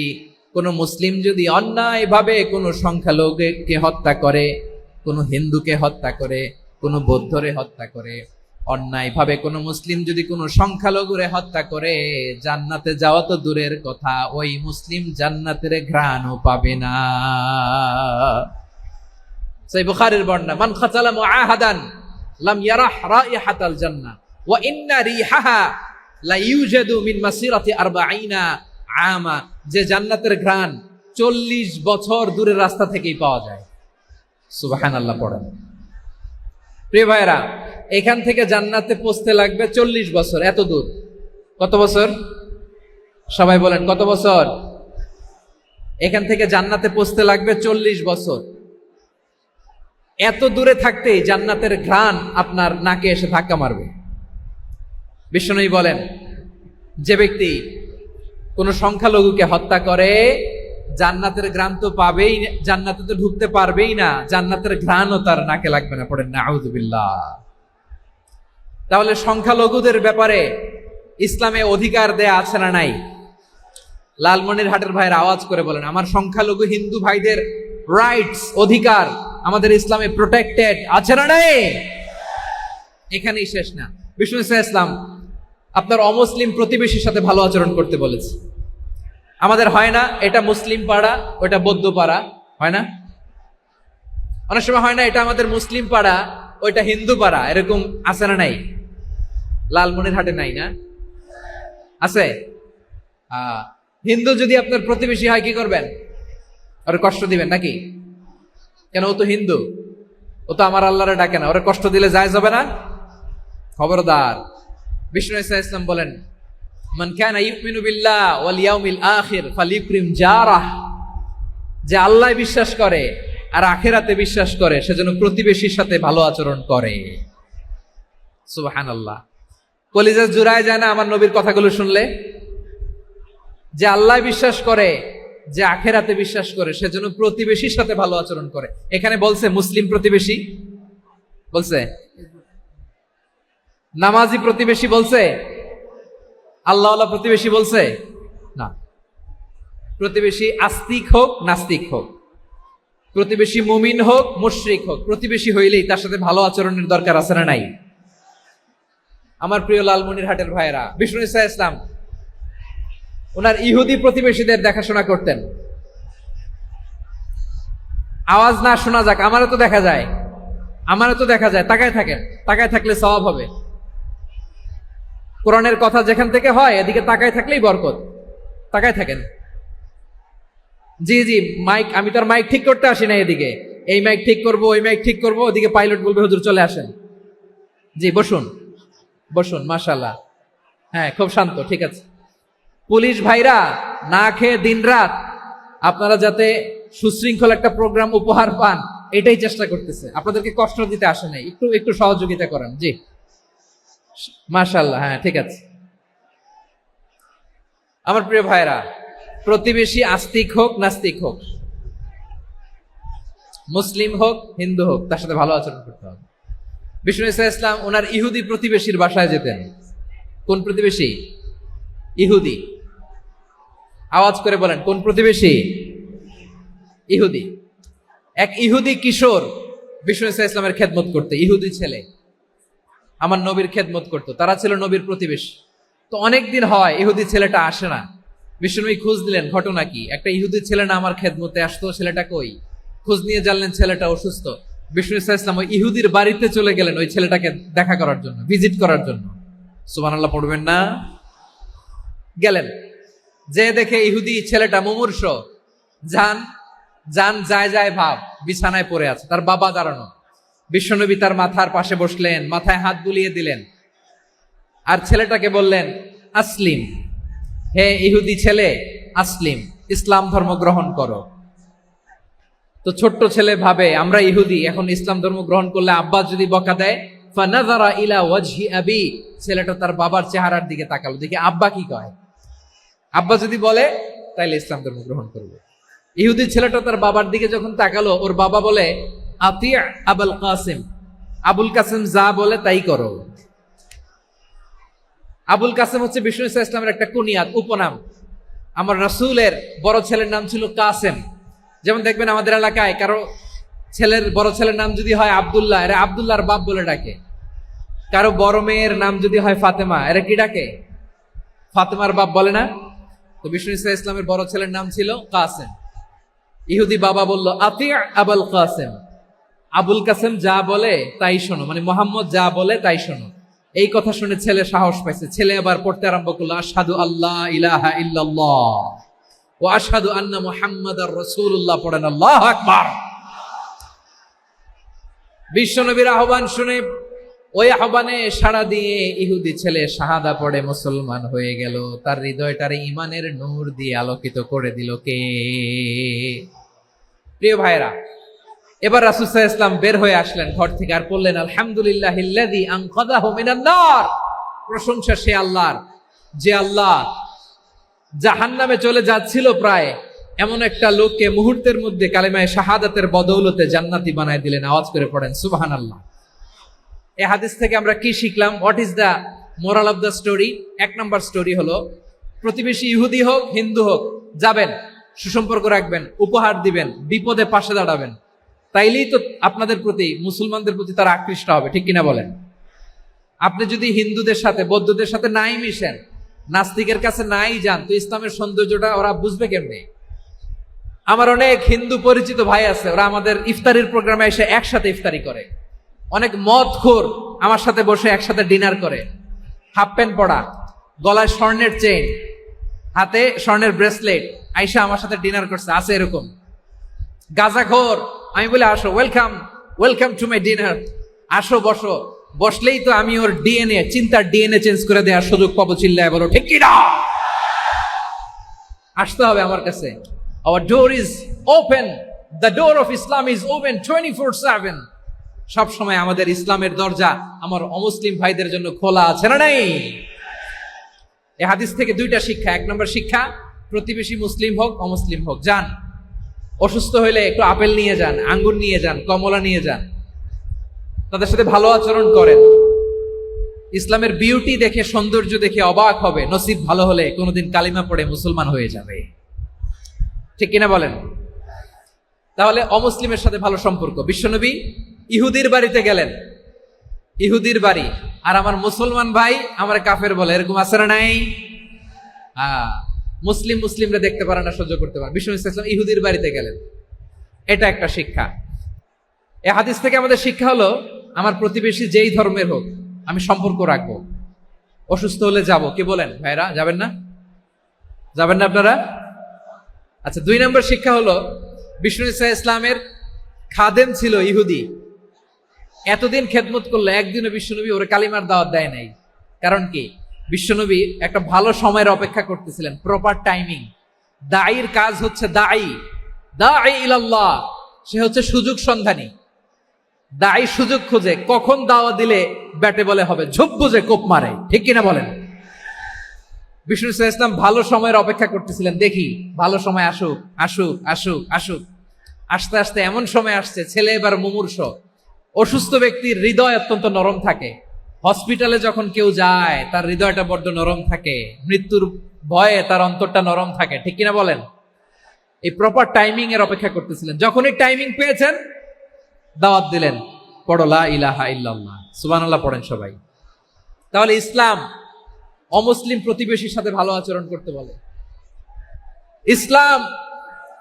কোন মুসলিম যদি অন্যায়ভাবে কোনো সংখ্যালঘুকে হত্যা করে, কোনো হিন্দুকে হত্যা করে, কোনো বৌদ্ধরে হত্যা করে, অন্যায়ভাবে কোনো মুসলিম যদি কোনো সংখ্যালঘুরে হত্যা করে, জান্নাতে যাওয়া তো দূরের কথা, ওই মুসলিম জান্নাতের ঘ্রাণও পাবে না। সহিহ বুখারীর বর্ণনা, মান খাতালা মুআহাদান লাম ইয়ারাহ রাইহাতাল জান্নাহ ওয়া ইন্না রিহাহা লা ইউজাদু মিন মাসিরাতি 40 আমা। যে জান্নাতের ঘ্রাণ 40 বছর দূরের রাস্তা থেকেই পাওয়া যায়। সুবহানাল্লাহ পড়েন। প্রিয় ভাইরা, এখান থেকে জান্নাতে পৌঁছতে লাগবে 40 বছর। এত দূর কত বছর? সবাই বলেন কত বছর? এখান থেকে জান্নাতে পৌঁছতে লাগবে 40 বছর। এত দূরে থাকতেই জান্নাতের ঘ্রাণ আপনার নাকে এসে ধাক্কা মারবে। বিশ্বনবী বলেন, যে ব্যক্তি কোন সংখ্যালঘুকে হত্যা করে জান্নাতের ঘ্রাণ তো পাবেই, জান্নাতে তো ঢুকতে পারবেই না, জান্নাতের ঘ্রাণও তার নাকে লাগবে না। পড়েন নাউযুবিল্লাহ। তাহলে সংখ্যালঘুদের ব্যাপারে ইসলামে অধিকার দেয়া আছে না নাই? লালমনিরহাটের ভাইয়ের আওয়াজ করে বলেন, আমার সংখ্যালঘু হিন্দু ভাইদের রাইটস, অধিকার আমাদের ইসলামে প্রোটেক্টেড আছে না নাই? এখানেই শেষ না। বিষ্ণু ইসলাম আপনার অমুসলিম প্রতিবেশীর সাথে ভালো আচরণ করতে বলেছে। আমাদের হয় না এটা মুসলিম পাড়া ওটা বৌদ্ধ পাড়া, হয় না? অনেক সময় হয় না এটা আমাদের মুসলিম পাড়া ওইটা হিন্দু পাড়া, এরকম আছে না নাই? লালমনিরহাটে নাই না? আছে? হিন্দু যদি আপনার প্রতিবেশী হয় কি করবেন? ওরে কষ্ট দিবেন নাকি? কেন? ও তো হিন্দু, ও তো আমার আল্লাহরে ডাকে না, ওরে কষ্ট দিলে জায়েজ হবে না? খবরদার। বিষ্ণু ইসলাম বলেন, মান কানা ইউমিনু বিল্লাহ ওয়াল ইয়াউমিল আখির ফালিউকরিম জারাহ। যে আল্লাহ বিশ্বাস করে আর আখিরাতে বিশ্বাস করে সে যেন প্রতিবেশীর সাথে ভালো আচরণ করে। সুবহানাল্লাহ। কলিজা জুড়ায় যায় না আমার নবীর কথাগুলো শুনলে? যে আল্লাহ বিশ্বাস করে, যে আখিরাতে বিশ্বাস করে সে যেন প্রতিবেশীর সাথে ভালো আচরণ করে। এখানে বলছে মুসলিম প্রতিবেশী, বলছে নামাজি প্রতিবেশী, বলছে আল্লাহওয়ালা প্রতিবেশী, বলছে না। প্রতিবেশী আস্তিক হোক নাস্তিক হোক, প্রতিবেশী মুমিন হোক মুশরিক হোক, প্রতিবেশী হইলেই তার সাথে ভালো আচরণের দরকার আছে না নাই? আমার প্রিয় লালমনিরহাটের ভাইয়েরা, বিষ্ণু ইসলাম ওনার ইহুদি প্রতিবেশীদের দেখাশোনা করতেন। আওয়াজ না শোনা যাক, আমারও তো দেখা যায়, আমারও তো দেখা যায়। তাকায় থাকেন, তাকায় থাকলে সওয়াব হবে। কোরআনের কথা যেখান থেকে হয় এদিকে তাকায় থাকলেই বরকত। তাকায় থাকেন। জি জি, মাইক, আমি তো আর মাইক ঠিক করতে আসি না এদিকে, এই মাইক ঠিক করব ওই মাইক ঠিক করব, ওদিকে পাইলট বলবে হুজুর চলে আসেন। জি বসুন বসুন, মাশাআল্লাহ। হ্যাঁ খুব শান্ত, ঠিক আছে। পুলিশ ভাইরা না খেয়ে দিনরাত আপনারা যাতে সুশৃঙ্খল একটা প্রোগ্রাম উপহার পান এটাই চেষ্টা করতেছে, আপনাদেরকে কষ্ট দিতে আসে নাই, একটু একটু সহযোগিতা করেন। জি মাশাআল্লাহ, হ্যাঁ ঠিক আছে। আমার প্রিয় ভাইরা, প্রতিবেশী আস্তিক হোক নাস্তিক হোক, মুসলিম হোক হিন্দু হোক, তার সাথে ভালো আচরণ করতে হবে। বিষ্ণু ইসলাম ওনার ইহুদি প্রতিবেশীর বাসায় যেতেন। কোন প্রতিবেশী? ইহুদি। আওয়াজ করে বলেন কোন প্রতিবেশী? ইহুদি। এক ইহুদি কিশোর বিষ্ণু ইসলামের খেদমত করতে, ইহুদি ছেলে আমার নবীর খেদমত করতো, তারা ছিল নবীর প্রতিবেশী। তো অনেকদিন হয় ইহুদি ছেলেটা আসে না। বিষ্ণুনবী খোঁজ দিলেন, ঘটনা কি? একটা ইহুদি ছেলে না আমার খেদমতে আসতো, ছেলেটা কই? খোঁজ নিয়ে জানলেন ছেলেটা অসুস্থ। বিষ্ণু ইসলাম ওই ইহুদির বাড়িতে চলে গেলেন ওই ছেলেটাকে দেখা করার জন্য, ভিজিট করার জন্য। সুবহানাল্লাহ পড়বেন না? গেলেন, যে দেখে ইহুদি ছেলেটা মুমূর্ষ, জান জান যায় যায় ভাব, বিছানায় পড়ে আছে, তার বাবা দাঁড়ানো। বিশ্বনবী তার মাথার পাশে বসলেন, মাথায় হাত বুলিয়ে দিলেন, আর ছেলেটাকে বললেন আসলিম, হে ইহুদি ছেলে আসলিম, ইসলাম ধর্ম গ্রহণ করো। তো ছোট্ট ছেলে ভাবে আমরা ইহুদি, এখন ইসলাম ধর্ম গ্রহণ করলে আব্বা যদি বকা দেয়, ফানাযারা ইলা ওয়াজহি আবি, ছেলেটা তার বাবার চেহারার দিকে তাকালো, দেখি আব্বা কি কয়। আব্বা যদি বলে তাইলে ইসলাম ধর্ম গ্রহণ করবে। ইহুদি ছেলেটা তার বাবার দিকে যখন তাকালো, ওর বাবা বলে আতিয়া আবুল কাসিম, আবুল কাসিম যা বলে তাই করো। আবুল কাসিম হচ্ছে বিষ্ণু ইসলামের একটা কুনিয়াত, উপনাম। আমার রাসূলের বড় ছেলের নাম ছিল কাসেম। যেমন দেখবেন আমাদের এলাকায় কারো ছেলের বড় ছেলের নাম যদি হয় আব্দুল্লাহ, এরা আব্দুল্লাহর বাপ বলে ডাকে। কারো বড় মেয়ের নাম যদি হয় ফাতেমা, এরা কি ডাকে? ফাতেমার বাপ বলে না? তো বিষ্ণু ইসলামের বড় ছেলের নাম ছিল কাসেম। ইহুদি বাবা বলল আতিয়া আবুল কাসেম, আবুল কাসেম যা বলে তাই শোনো, মানে মোহাম্মদ যা বলে তাই শোনো। এই কথা শুনে ছেলে সাহস পাইছে, ছেলে আবার পড়তে আরম্ভ করলো, আশহাদু আল্লাহ ইলাহা ইল্লাল্লাহ ওয়া আশহাদু আন্না মুহাম্মাদার রাসূলুল্লাহ, পড়েন আল্লাহু আকবার। বিশ্বনবীর আহ্বান শুনে ওই আহ্বানে সাড়া দিয়ে ইহুদি ছেলে শাহাদা পড়ে মুসলমান হয়ে গেল। তার হৃদয়টারে ঈমানের নূর দিয়ে আলোকিত করে দিল কে? প্রিয় ভাইরা, এবার রাসূল সাল্লাল্লাহু আলাইহি ওয়াসাল্লাম বের হয়ে আসলেন ঘর থেকে, আর বললেন আলহামদুলিল্লাহিল্লাযী আনকাযাহু মিনান নার। প্রশংসা সে আল্লাহর, যে আল্লাহ জাহান্নামে চলে যাচ্ছিল প্রায় এমন একটা লোককে মুহূর্তের মধ্যে কালেমায়ে শাহাদাতের বদৌলতে জান্নাতি বানায় দিলেন। আওয়াজ করে পড়েন সুবহানাল্লাহ। এই হাদিস থেকে আমরা কি শিখলাম? What is the moral of the story? এক নম্বর স্টোরি হলো, প্রতিবেশী ইহুদি হোক হিন্দু হোক, যাবেন, সুসম্পর্ক রাখবেন, উপহার দিবেন, বিপদে পাশে দাঁড়াবেন, তাইলেই তো আপনাদের প্রতি, মুসলমানদের প্রতি তারা আকৃষ্ট হবে, ঠিক কিনা বলেন? আপনি যদি হিন্দুদের সাথে বৌদ্ধদের সাথে নাই মিশেন, নাস্তিকের কাছে নাই যান, তো ইসলামের সৌন্দর্যটা ওরা বুঝবে কেমনে? আমার অনেক হিন্দু পরিচিত ভাই আছে, ওরা আমাদের ইফতারির প্রোগ্রামে এসে একসাথে ইফতারি করে। অনেক মদখোর আমার সাথে বসে একসাথে ডিনার করে, হাফ প্যান্ট পরা, গলায় স্বর্ণের চেইন, হাতে স্বর্ণের ব্রেসলেট, আইসা আমার সাথে ডিনার করছে, আছে এরকম। গাঁজাখোর, আমি বলে আসো, welcome welcome to my dinner, আসো বসো। বসলেই তো আমি ওর ডিএনএ, চিন্তার ডিএনএ চেঞ্জ করে দেওয়ার সুযোগ পাবো, চিল্লায় বলো ঠিক কি না? আসতে হবে আমার কাছে। Our door is open, the door of Islam is open 24/7। সব সময় আমাদের ইসলামের দরজা আমার অমুসলিম ভাইদের জন্য খোলা আছে না নাই? এই হাদিস থেকে দুইটা শিক্ষা। এক নম্বর শিক্ষা, প্রতিবেশী মুসলিম হোক অমুসলিম হোক, যান, অসুস্থ হইলে একটু আপেল নিয়ে যান, আঙ্গুর নিয়ে যান, কমলা নিয়ে যান, তাদের সাথে ভালো আচরণ করেন। ইসলামের বিউটি দেখে, সৌন্দর্য দেখে অবাক হবে, নসিব ভালো হলে কোনোদিন কালিমা পড়ে মুসলমান হয়ে যাবে, ঠিক কিনা বলেন? তাহলে অমুসলিমের সাথে ভালো সম্পর্ক। বিশ্বনবী ইহুদির বাড়িতে গেলেন, ইহুদির বাড়ি, আর আমার মুসলমান ভাই আমার কাফের বলে, এরকম আছে না নাই? মুসলিম মুসলিমরা দেখতে পারে না, সহ্য করতে পারে। বিশ্বনবী সাল্লাল্লাহু আলাইহি ওয়াসাল্লাম ইহুদির বাড়িতে গেলেন, এটা একটা শিক্ষা। এই হাদিস থেকে আমাদের শিক্ষা হলো, আমার প্রতিবেশী যেই ধর্মের হোক আমি সম্পর্ক রাখবো। অসুস্থ হলে যাব, কি বলেন ভাইরা? যাবেন না? যাবেন না আপনারা? আচ্ছা, দুই নম্বর শিক্ষা হলো, বিষ্ণু ইসা ইসলামের খাদেম ছিল ইহুদি, এতদিন খেদমত করলো, একদিনও বিশ্বনবী ওরে কালিমার দাওয়াত দেয় নাই। কারণ কি? বিশ্বনবী একটা ভালো সময়ের অপেক্ষা করতেছিলেন, প্রপার টাইমিং। দাঈর কাজ হচ্ছে দাঈ ইলাল্লাহ, সে হচ্ছে সুযোগ সন্ধানী। দাঈ সুযোগ খোঁজে, কখন দাওয়াত দিলে ব্যাটে বলে হবে, ঝোপ বুঝে কোপ মারে, ঠিক কিনা বলেন? বিষ্ণু ইসলাম ভালো সময়ের অপেক্ষা করতেছিলেন, দেখি ভালো সময় আসুক আসুক আসুক আসুক। আস্তে আস্তে এমন সময় আসছে, ছেলে এবার মুমূর্ষ। অসুস্থ ব্যক্তির হৃদয় অত্যন্ত নরম থাকে, হসপিটালে যখন কেউ যায় তার হৃদয়টা বড্ড নরম থাকে, মৃত্যুর ভয়ে তার অন্তরটা নরম থাকে, ঠিক কিনা বলেন? এই প্রপার টাইমিং এর অপেক্ষা করতেছিলেন। যখনই টাইমিং পেয়েছেন, দাওয়াত দিলেন, পড়ো লা ইলাহা ইল্লাল্লাহ, সুবহানাল্লাহ পড়েন সবাই। তাহলে ইসলাম অমুসলিম প্রতিবেশীর সাথে ভালো আচরণ করতে বলে। ইসলাম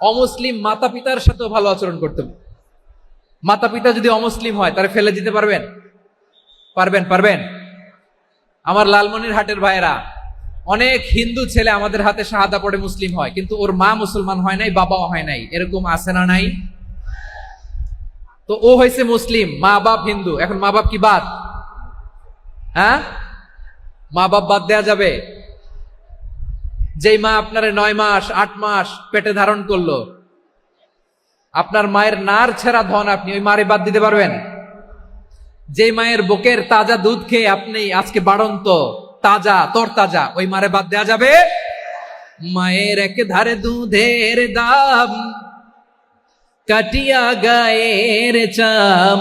অমুসলিম মাতা পিতার সাথেও ভালো আচরণ করতে বলে। মাতা পিতা যদি অমুসলিম হয়, তারা ফেলে দিতে পারবেন? পারবেন? আমার লালমনির হাটের ভাইয়েরা, অনেক হিন্দু ছেলে আমাদের হাতে শাহাদা পড়ে মুসলিম হয়, কিন্তু ওর মা মুসলমান হয় নাই, বাবাও হয় নাই, এরকম আছে না নাই? তো ও হয়েছে মুসলিম, মা বাপ হিন্দু, এখন মা বাপ কি বাদ? হ্যাঁ, মা বাপ বাদ দেয়া যাবে? যেই মা আপনার 9 মাস 8 মাস পেটে ধারণ করলো, আপনার মায়ের নার ছেঁড়া ধন, আপনি ওই মারে বাদ দিতে পারবেন? যে মায়ের বুকের তাজা দুধ খেয়ে আপনি আজকে বাড়ন্ত তাজা তরতাজা, ওই মারে বাদ দেয়া যাবে? মায়ের এক ধারে দুধের দাম, কাটিয়া গায়ের চাম,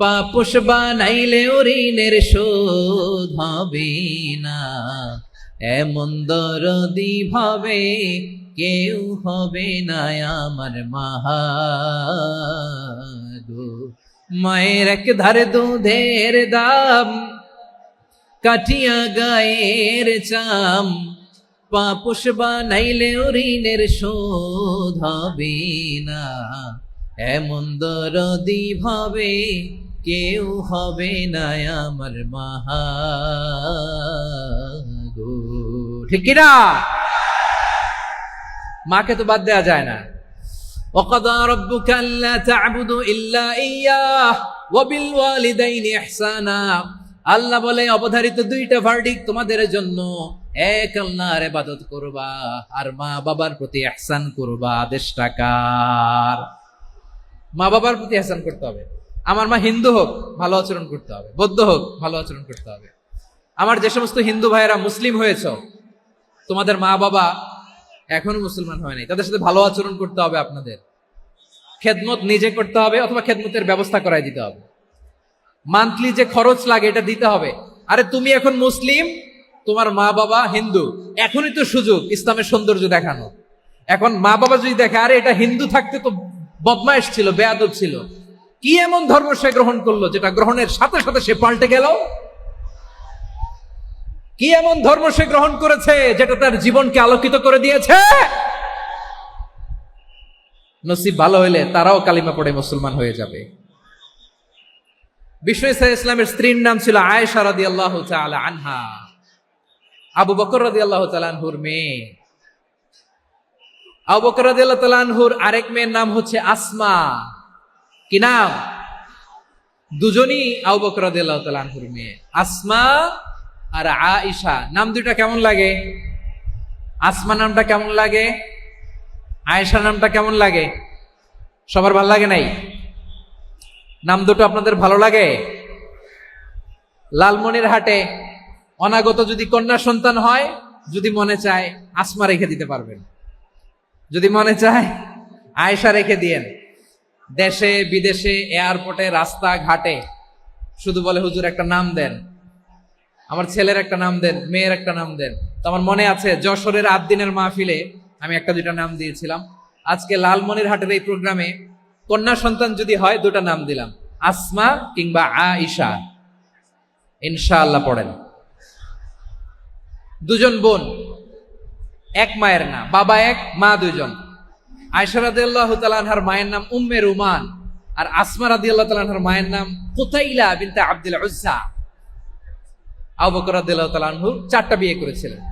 পাপোশ বানাইলে ঋণের শোধ হবে না, এমন দরদি ভাবে কেউ হবে না আমার মাহা গো। মায়ের এক ধারে দুধের দাম, কাটিয়া গায়ের চাম, পাপোশ বানাইলে ঋণের শোধ হবে না, এমন দরদি ভাবে কেউ হবে না আমার মাহাগো। ঠিক কিনা? মাকে তো বাদ দেওয়া যায় না। وقضى ربك ألا تعبدوا إلا إياه وبالوالدين إحسانا। আল্লাহ বলে অবধারিত দুইটা ভার্ডিক্ট তোমাদের জন্য, এক আল্লাহর ইবাদত করবা আর মা বাবার প্রতি ইহসান করবা। আদেশটা কার? মা বাবার প্রতি ইহসান করতে হবে। আমার মা হিন্দু হোক ভালো আচরণ করতে হবে, বৌদ্ধ হোক ভালো আচরণ করতে হবে। আমার যে সমস্ত হিন্দু ভাইয়েরা মুসলিম হয়েছ, তোমাদের মা বাবা এখনো মুসলমান হয় নাই, তাদের সাথে ভালো আচরণ করতে হবে। আপনাদের খেদমত নিজে করতে হবে অথবা খেদমতের ব্যবস্থা করাই দিতে হবে। মান্থলি যে খরচ লাগে এটা দিতে হবে। আরে তুমি এখন মুসলিম, তোমার মা বাবা হিন্দু, এখনই তো সুযোগ ইসলামের সৌন্দর্য দেখানো। এখন মা বাবা যদি দেখে আরে এটা হিন্দু থাকতে তো বদমাইশ ছিল, বেয়াদব ছিল, কি এমন ধর্ম সে গ্রহণ করলো যেটা গ্রহণের সাথে সাথে সে পাল্টে গেল? কি এমন ধর্ম সে গ্রহণ করেছে যেটা তার জীবনকে আলোকিত করে দিয়েছে? নসিব ভালো হইলে তারাও কালিমা পড়ে মুসলমান হয়ে যাবে। বিশ্ব ইসলামের স্ত্রীর নাম ছিল আয়েশা রাদিয়াল্লাহু তাআলা আনহা, আবু বকর রাদিয়াল্লাহু তাআলা আনহুর মেয়ে। আবু বকর রাদিয়াল্লাহু তাআলা আনহুর আরেক মেয়ের নাম হচ্ছে আসমা। কি নাম? দুজনই আবু বকর রাদিয়াল্লাহু তাআলা আনহুর মেয়ে, আসমা আর আয়েশা। নাম দুইটা কেমন লাগে? আসমা নামটা কেমন লাগে? আয়েশা নামটা কেমন লাগে? সবার ভালো লাগে নাই? নাম দুটো আপনাদের ভালো লাগে? লালমনিরহাটে অনাগত যদি কন্যা সন্তান হয়, যদি মনে চায় আসমা রেখে দিতে পারবেন, যদি মনে চায় আয়েশা রেখে দিয়েন। দেশে বিদেশে এয়ারপোর্টে রাস্তা ঘাটে শুধু বলে হুজুর একটা নাম দেন, আমার ছেলের একটা নাম দেন, মেয়ের একটা নাম দেন। তো আমার মনে আছে যশোরের আদ্দিনের মাহফিলে আমি একটা দুইটা নাম দিয়েছিলাম। আজকে লালমনিরহাটের এই প্রোগ্রামে কন্যা সন্তান যদি হয় দুটা নাম দিলাম, আসমা কিংবা আয়েশা। ইনশাআল্লাহ পড়েন। দুজন বোন, এক মায়ের না, বাবা এক মা দুজন। আয়েশা রাদিয়াল্লাহু তাআলা আনহার মায়ের নাম উম্মে রুমান, আর আসমা রাদিয়াল্লাহু তাআলা আনহার মায়ের নাম কুতাইলা বিনতে আব্দুল উজ্জা। আবু বকর রাদিয়াল্লাহু তাআলা আনহু 4টা বিয়ে করেছিলেন।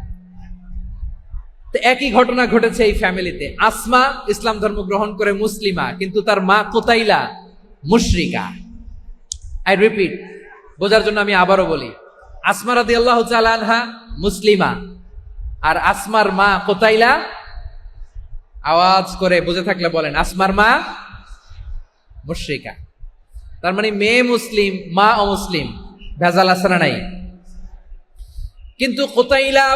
তো একই ঘটনা ঘটেছে এই ফ্যামিলিতে। আসমা ইসলাম ধর্ম গ্রহণ করে মুসলিমা, কিন্তু তার মা কুতাইলা মুশরিকা। আই রিপিট, বোঝার জন্য আমি আবারও বলি, আসমা রাদিয়াল্লাহু তাআলা আনহা মুসলিমা, আর আসমার মা কুতাইলা, আওয়াজ করে বুঝে থাকলে বলেন, আসমার মা মুশরিকা। তার মানে মেয়ে মুসলিম, মা অমুসলিম। ভেজাল আছে না নাই? কিন্তু কুতাইলা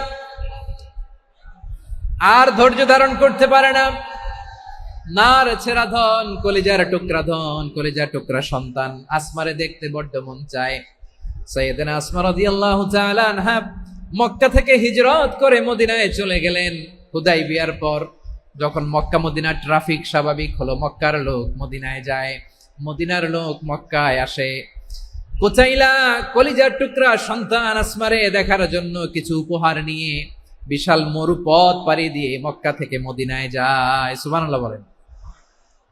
আর ধৈর্য ধারণ করতে পারে না। নার ছেড়া ধন, কলিজার টুকরা ধন, কলিজার টুকরা সন্তান। আসমারে দেখতে বড্ড মন চায়। সাইয়েদানা আসমা রাদিয়াল্লাহু তাআলা আনহা মক্কা থেকে হিজরত করে মদিনায় চলে গেলেন হুদাইবিয়ার পর। যখন মক্কা মদিনার ট্রাফিক স্বাভাবিক হলো, মক্কার লোক মদিনায় যায়, মদিনার লোক মক্কায় আসে। কুতাইলা কলিজার টুকরা সন্তান আসমারে দেখার জন্য কিছু উপহার নিয়ে বিশাল মরুপথ পাড়ি দিয়ে মক্কা থেকে মদিনায় যায়। সুবহানাল্লাহ বলেন।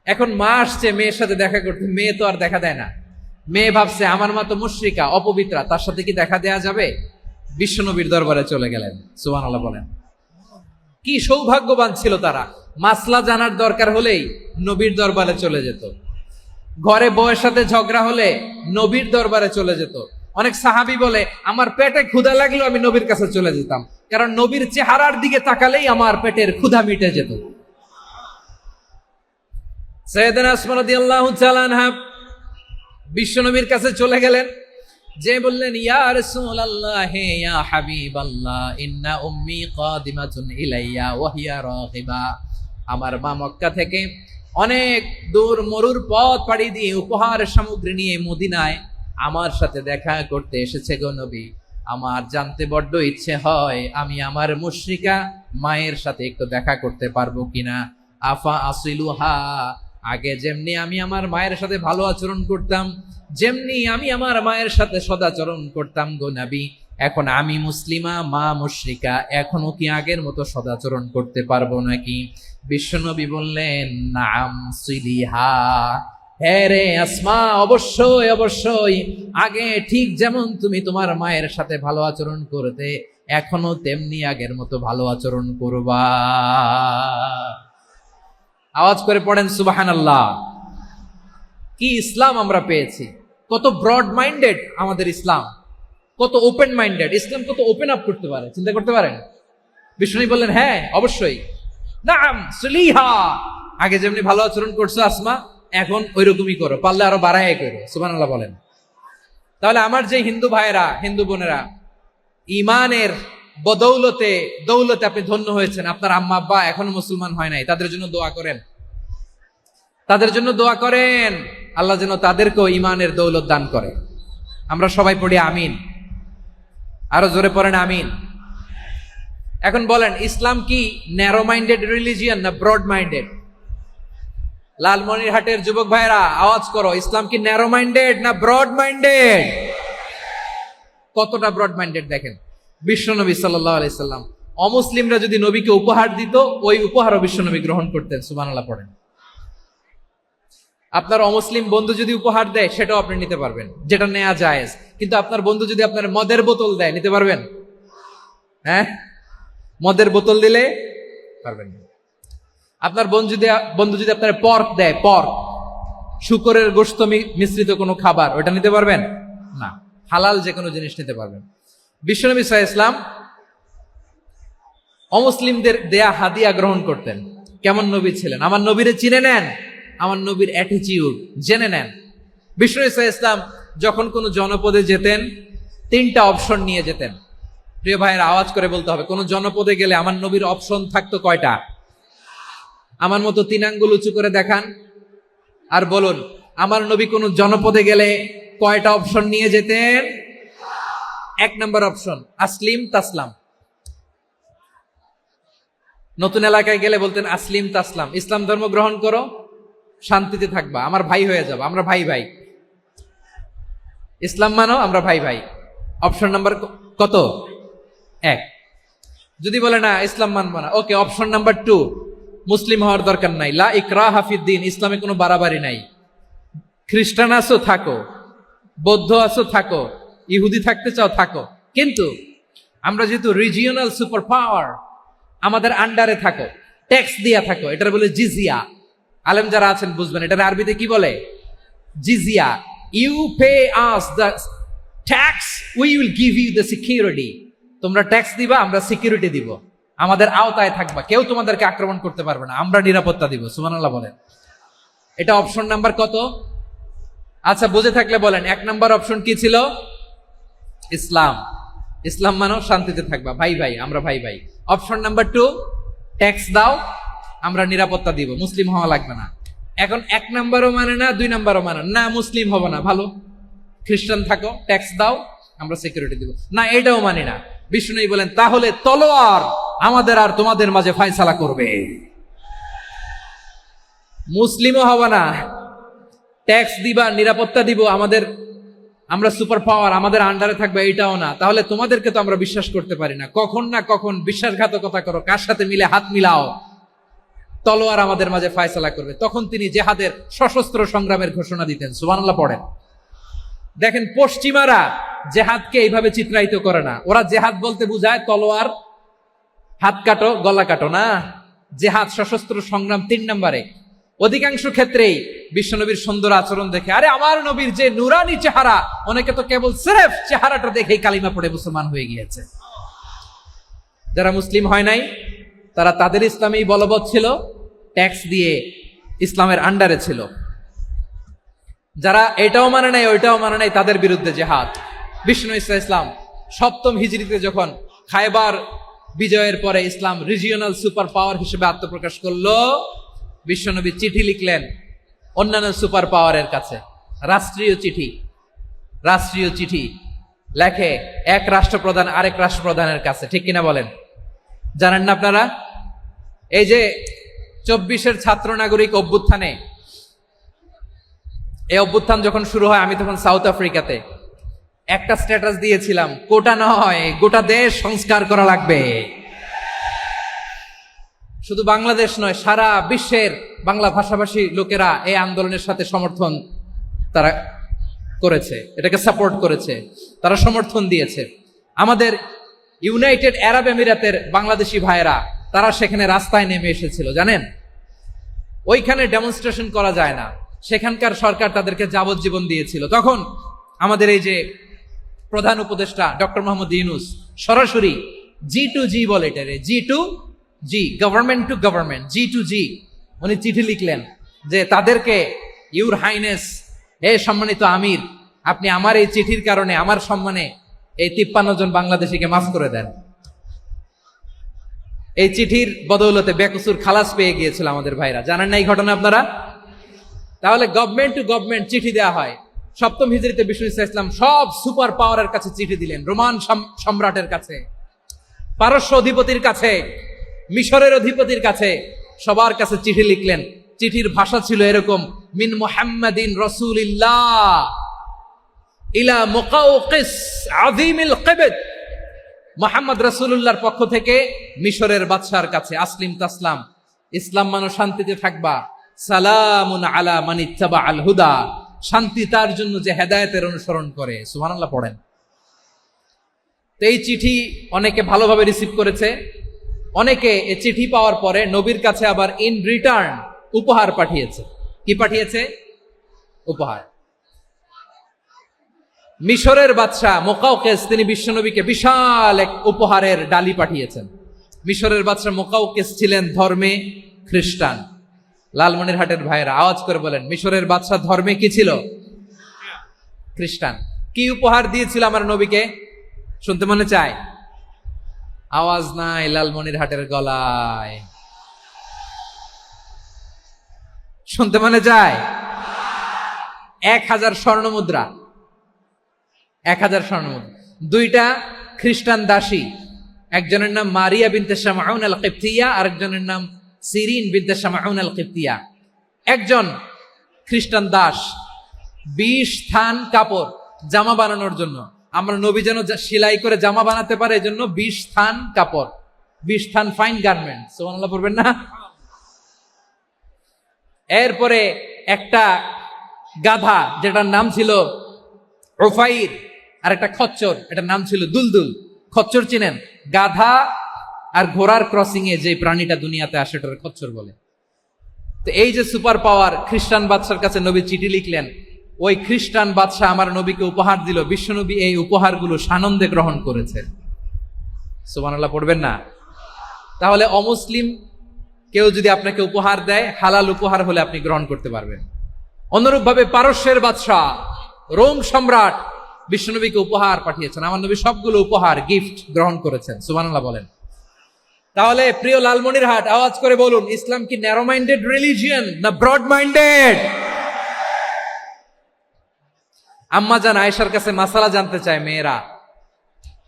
এখন মা আসছে মেয়ের সাথে দেখা করতে, মেয়ে তো আর দেখা দেয় না। মেয়ে ভাবছে আমার মা তো মুশরিকা, অপবিত্রা, তার সাথে কি দেখা দেয়া যাবে? বিশ্বনবীর দরবারে চলে গেলেন। সুবহানাল্লাহ বলেন। কি সৌভাগ্যবান ছিল তারা! মাসলা জানার দরকার হলেই নবীর দরবারে চলে যেত। ঘরে বউয়ের সাথে ঝগড়া হলে নবীর দরবারে চলে যেত। অনেক সাহাবী বলে আমার পেটে ক্ষুধা লাগলো আমি নবীর কাছে চলে যেতাম, কারণ নবীর চেহারার দিকে তাকালেই আমার পেটের ক্ষুধা মিটে যেত। সাইয়েদানা আসমা রাদিয়াল্লাহু তাআলা আনহা বিশ্বনবীর কাছে চলে গেলেন, যে বললেন ইয়া রাসূলুল্লাহ ইয়া হাবিবাল্লাহ ইন্না উম্মি কাদিমাতুন ইলাইয়া ওয়া হিয়া রাগিবা। আমার মা মক্কা থেকে অনেক দূর মরুর পথ পাড়ি দিয়ে উপহার সামগ্রী নিয়ে মদিনায় আমার সাথে দেখা করতে এসেছে গো নবী। আমার জানতে বড্ড ইচ্ছে হয় আমি আমার মুশরিকা মায়ের সাথে একটু দেখা করতে পারবো কিনা। আফা আসিলুহা, আগে যেমনি আমি আমার মায়ের সাথে ভালো আচরণ করতাম, যেমনি আমি আমার মায়ের সাথে সদাচরণ করতাম গো নবী, এখন আমি মুসলিমা, মা মুশরিকা, এখনো কি আগের মতো সদাচরণ করতে পারবো নাকি? বিশ্বনবী বললেন, নাম সিলিহা, হ্যাঁ রে আসমা, অবশ্যই অবশ্যই, আগে ঠিক যেমন তুমি তোমার মায়ের সাথে ভালো আচরণ করতে, এখনো তেমনি আগের মতো ভালো আচরণ করবা। আওয়াজ করে পড়েন সুবহানাল্লাহ। কি ইসলাম আমরা পেয়েছি! কত ব্রড মাইন্ডেড আমাদের ইসলাম, কত ওপেন মাইন্ডেড ইসলাম, কত ওপেন আপ করতে পারে, চিন্তা করতে পারেন? বিষ্ণু বললেন, হ্যাঁ অবশ্যই, নাম সুলিহা, আগে যেমনি ভালো আচরণ করছো আসমা, এখন ওইরকমই করো, পারলে আরো বাড়ায় করো। সুবহানাল্লাহ বলেন। তাহলে আমার যে হিন্দু ভাইয়েরা, হিন্দু বোনেরা, ইমানের বদৌলতে দৌলতে আপনি ধন্য হয়েছেন, আপনার আম্মা আব্বা এখনো মুসলমান হয় নাই, তাদের জন্য দোয়া করেন, তাদের জন্য দোয়া করেন, আল্লাহ যেন তাদেরকেও ইমানের দৌলত দান করে। আমরা সবাই পড়ি আমিন, আরো জোরে পড়েন আমিন। এখন বলেন, ইসলাম কি ন্যারো মাইন্ডেড রিলিজিয়ান না ব্রড মাইন্ডেড? লালমনিরহাটের যুবক ভাইরা আওয়াজ করো, ইসলাম কি ন্যারো মাইন্ডেড না ব্রড মাইন্ডেড? কতটা ব্রড মাইন্ডেড দেখেন। বিশ্বনবী সাল্লাল্লাহু আলাইহি সাল্লাম, অমুসলিমরা যদি নবীকে উপহার দিত, ওই উপহারও বিশ্বনবী গ্রহণ করতেন। সুবহানাল্লাহ পড়েন। আপনার অমুসলিম বন্ধু যদি উপহার দেয়, সেটাও আপনি নিতে পারবেন, যেটা নেওয়া জায়েজ। কিন্তু আপনার বন্ধু যদি আপনার মদের বোতল দেয়, নিতে পারবেন? হ্যাঁ, মদের বোতল দিলে পারবেন না। আপনার বন্ধু যদি আপনার পর্ক দেয়, পর্ক, শুকরের গোশত মিশ্রিত কোনো খাবার, ওটা নিতে পারবেন না। হালাল যে কোনো জিনিস নিতে পারবেন। বিশ্বনবী সাল্লাল্লাহু আলাইহি ওয়াসাল্লাম অমুসলিমদের দেয়া হাদিয়া গ্রহণ করতেন। কেমন নবী ছিলেন! আমার নবীরে চিনে নেন, আমার নবীর অ্যাটিটিউড জেনে নেন। বিশ্বনবী সাল্লাল্লাহু আলাইহি ওয়াসাল্লাম যখন কোনো জনপদে যেতেন, 3টা অপশন নিয়ে যেতেন। প্রিয় ভাইয়ের আওয়াজ করে বলতে হবে, কোন জনপদে গেলে আমার নবীর অপশন থাকতো কয়টা? আমার মতো 3 আঙ্গুল উঁচু করে দেখান আর বলুন, আমার নবী কোন জনপদে গেলে কয়টা অপশন নিয়ে যেতেন? 1 নম্বর অপশন, আসলিম তাসলাম। নতুন এলাকায় গেলে বলতেন আসলিম তাসলাম, ইসলাম ধর্ম গ্রহণ করো, শান্তিতে থাকবা, আমার ভাই হয়ে যাবো, আমরা ভাই ভাই। ইসলাম মানো, আমরা ভাই ভাই। অপশন নাম্বার কত? 1। যদি বলে না ইসলাম মানবো না, ওকে, অপশন নাম্বার 2, মুসলিম হওয়ার দরকার নাই, লা ইকরাহা ফিদ্দিন, ইসলামে কোনো বাড়াবাড়ি নাই। খ্রিস্টান আছো থাকো, বৌদ্ধ আছো থাকো, ইহুদি থাকতে চাও থাকো, কিন্তু আমরা যেহেতু রিজিওনাল সুপার পাওয়ার, আমাদের আন্ডারে থাকো, ট্যাক্স দিয়া থাকো, এটার বলে জিজিয়া। আলেম যারা আছেন বুঝবেন, এটার আরবিতে কি বলে? জিজিয়া। You pay us the tax, we will give you the security. তোমরা ট্যাক্স দিবা, আমরা সিকিউরিটি দিব, আমাদের আওতায় থাকবা, কেউ তোমাদেরকে আক্রমণ করতে পারবে না, আমরা নিরাপত্তা দিব। সুবহানাল্লাহ বলেন। এটা অপশন নাম্বার কত? আচ্ছা, বুঝে থাকলে বলেন, 1 নাম্বার অপশন কি ছিল? ইসলাম। ইসলাম মানো, শান্তিতে থাকবা, ভাই ভাই, আমরা ভাই ভাই। অপশন নাম্বার 2, ট্যাক্স দাও, আমরা নিরাপত্তা দিব, মুসলিম হওয়া লাগবে না। এখন 1 নাম্বারও মানে না, 2 নাম্বারও মানে না, মুসলিম হবো না, ভালো, খ্রিস্টান থাকো, ট্যাক্স দাও, আমরা সিকিউরিটি দিব না, এটাও মানি না। বিষ্ণু বলেন, তাহলে তলোয়ার আমাদের আর তোমাদের মাঝে ফয়সালা করবে। মুসলিমও হবো না, ট্যাক্স দিবা, নিরাপত্তা দিব, আমরা সুপার পাওয়ার, আমাদের আন্ডারে থাকবে, এটাও না। তাহলে তোমাদেরকে তো আমরা বিশ্বাস করতে পারি না, কখন না কখন বিশ্বাসঘাতকতা করো, কার সাথে মিলে হাত মিলাও, তলোয়ার আমাদের মাঝে ফয়সালা করবে। তখন তিনি জেহাদের সশস্ত্র সংগ্রামের ঘোষণা দিতেন। সুবহানাল্লাহ পড়েন। দেখেন, পশ্চিমারা জেহাদকে এইভাবে চিত্রায়িত করে না। ওরা জেহাদ বলতে বুঝায় তলোয়ার, হাত কাটো, গলা কাটো না। জেহাদ সশস্ত্র সংগ্রাম 3 নম্বরে। অধিকাংশ ক্ষেত্রেই বিশ্বনবীর সুন্দর আচরণ দেখে, আরে আমার নবীর যে নুরানি চেহারা, অনেকে তো কেবল সিরেফ চেহারাটা দেখেই কালিমা পড়ে মুসলমান হয়ে গিয়েছে। যারা মুসলিম হয় নাই, তারা তাদের ইসলামেই বলবৎ ছিল, ট্যাক্স দিয়ে ইসলামের আন্ডারে ছিল। যারা এটাও মানে নাই, ওইটাও মানে নাই, তাদের বিরুদ্ধে জেহাদ। বিষ্ণু ইসলাম 7ম হিজরিতে যখন খায়বার বিজয়ের পরে ইসলাম রিজিওনাল সুপার পাওয়ার হিসেবে আত্মপ্রকাশ করলো, বিশ্বনবী চিঠি লিখলেন অন্যান্য সুপার পাওয়ারের কাছে, রাষ্ট্রীয় চিঠি লেখে এক রাষ্ট্রপ্রধান আরেক রাষ্ট্রপ্রধানের কাছে। ঠিক কিনা বলেন? জানেন না আপনারা? এই যে 24-এর ছাত্র নাগরিক অভ্যুত্থানে, এই অভ্যুত্থান যখন শুরু হয়, আমি তখন সাউথ আফ্রিকাতে। একটা স্ট্যাটাস দিয়েছিলাম, কোটা নয় গোটা দেশ সংস্কার করা লাগবে। শুধু বাংলাদেশ নয়, সারা বিশ্বের বাংলা ভাষাভাষী লোকেরা এই আন্দোলনের সাথে সমর্থন তারা করেছে, এটাকে সাপোর্ট করেছে, তারা সমর্থন দিয়েছে। আমাদের ইউনাইটেড আরব আমিরাতের বাংলাদেশি ভাইয়েরা তারা সেখানে রাস্তায় নেমে এসেছিল, জানেন? ওইখানে ডেমনস্ট্রেশন করা যায় না, সেখানকার সরকার তাদেরকে যাবজ্জীবন দিয়েছিল। তখন আমাদের এই যে প্রধান উপদেষ্টা ডক্টর মোহাম্মদ ইউনূস সরাসরি G2G বলে, এটারে G2G, government to government, G2G, উনি চিঠি লিখলেন যে তাদেরকে, ইউর হাইনেস, হে সম্মানিত আমির, আপনি আমার এই চিঠির কারণে আমার সম্মানে এই 53 জন বাংলাদেশিকে মাফ করে দেন। এই চিঠির বদৌলতে বেকসুর খালাস পেয়ে গিয়েছিল আমাদের ভাইরা, জানেন না এই ঘটনা আপনারা? তাহলে গভর্নমেন্ট টু গভর্নমেন্ট চিঠি দেওয়া হয়। সপ্তম হিজরিতে বিষ্ণু ইসলাম সব সুপার পাওয়ারের কাছে চিঠি দিলেন, রোমান সম্রাটের কাছে, পারস্য অধিপতির কাছে, মিশরের অধিপতির কাছে, সবার কাছে চিঠি লিখলেন। চিঠির ভাষা ছিল এরকম, মিন মুহাম্মাদিন রাসূলিল্লাহ ইলা মুকাওকিস আযীমিল কিবত, মুহাম্মদ রাসূলুল্লাহর পক্ষ থেকে মিশরের বাদশার কাছে, আসলিম তাসলাম, ইসলাম মানো শান্তিতে থাকবা, সালামুন আলা মান ইত্তাবা আল হুদা, শান্তি তার জন্য যে হেদায়েতের অনুসরণ করে। সুবহানাল্লাহ পড়েন। তো এই চিঠি অনেকে ভালোভাবে রিসিভ করেছে, অনেকে এই চিঠি পাওয়ার পরে নবীর কাছে আবার ইন রিটার্ন উপহার পাঠিয়েছে। কি পাঠিয়েছে? উপহার। মিশরের বাদশা মুকাওকিস তিনি বিশ্বনবীকে বিশাল এক উপহারের ডালি পাঠিয়েছেন। মিশরের বাদশা মুকাওকিস ছিলেন ধর্মে খ্রিস্টান। লালমনিরহাটের ভাইয়েরা আওয়াজ করে বলেন, মিশরের বাদশা ধর্মে কি ছিল? খ্রিস্টান। কি উপহার দিয়েছিল আমার নবীকে? শুনতে মনে চায়? আওয়াজ নাই লালমনিরহাটের গলায়, শুনতে মনে চায়? 1000 স্বর্ণ মুদ্রা, 1000 স্বর্ণ মুদ্রা। 2টা খ্রিস্টান দাসী, একজনের নাম মারিয়া বিনতে শামউন আল কিবতিয়া, আরেকজনের নাম সিরিন বিনতে শামউন আল কিবতিয়া। একজন খ্রিস্টান দাস 20 থান কাপড় জামা বানানোর জন্য, আমরা নবী যেন সেলাই করে জামা বানাতে পারে এজন্য 20 থান কাপড়, 20 থান ফাইন গার্মেন্ট, সুবহানাল্লাহ পড়বেন না? এরপরে একটা গাধা যেটার নাম ছিল উফাইর, আর একটা খচ্চর, এটার নাম ছিল দুলদুল। খচ্চর চিনেন? গাধা আর ঘোড়ার ক্রসিং এ যে প্রাণীটা দুনিয়াতে আসে এটার খচ্চর বলে। তো এই যে সুপার পাওয়ার খ্রিস্টান বাদশার কাছে নবী চিঠি লিখলেন, ওই খ্রিস্টান বাদশাহ আমার নবীকে উপহার দিল। বিশ্বনবী এই উপহারগুলো সানন্দে গ্রহণ করেছে। সুবহানাল্লাহ পড়বেন না? তাহলে অমুসলিম কেউ যদি আপনাকে উপহার দেয়, হালাল উপহার হলে আপনি গ্রহণ করতে পারবেন। অনুরূপভাবে পারস্যের বাদশাহ, রোম সম্রাট বিশ্বনবীকে উপহার পাঠিয়েছেন, আমার নবী সবগুলো উপহার গিফট গ্রহণ করেছেন। সুবহানাল্লাহ বলেন। তাহলে প্রিয় লালমনিরহাট আওয়াজ করে বলুন, ইসলাম কি ন্যারো মাইন্ডেড রিলিজিয়ন না ব্রড মাইন্ডেড? আম্মাজান আয়েশার কাছে মাসালা জানতে চায় মেয়েরা,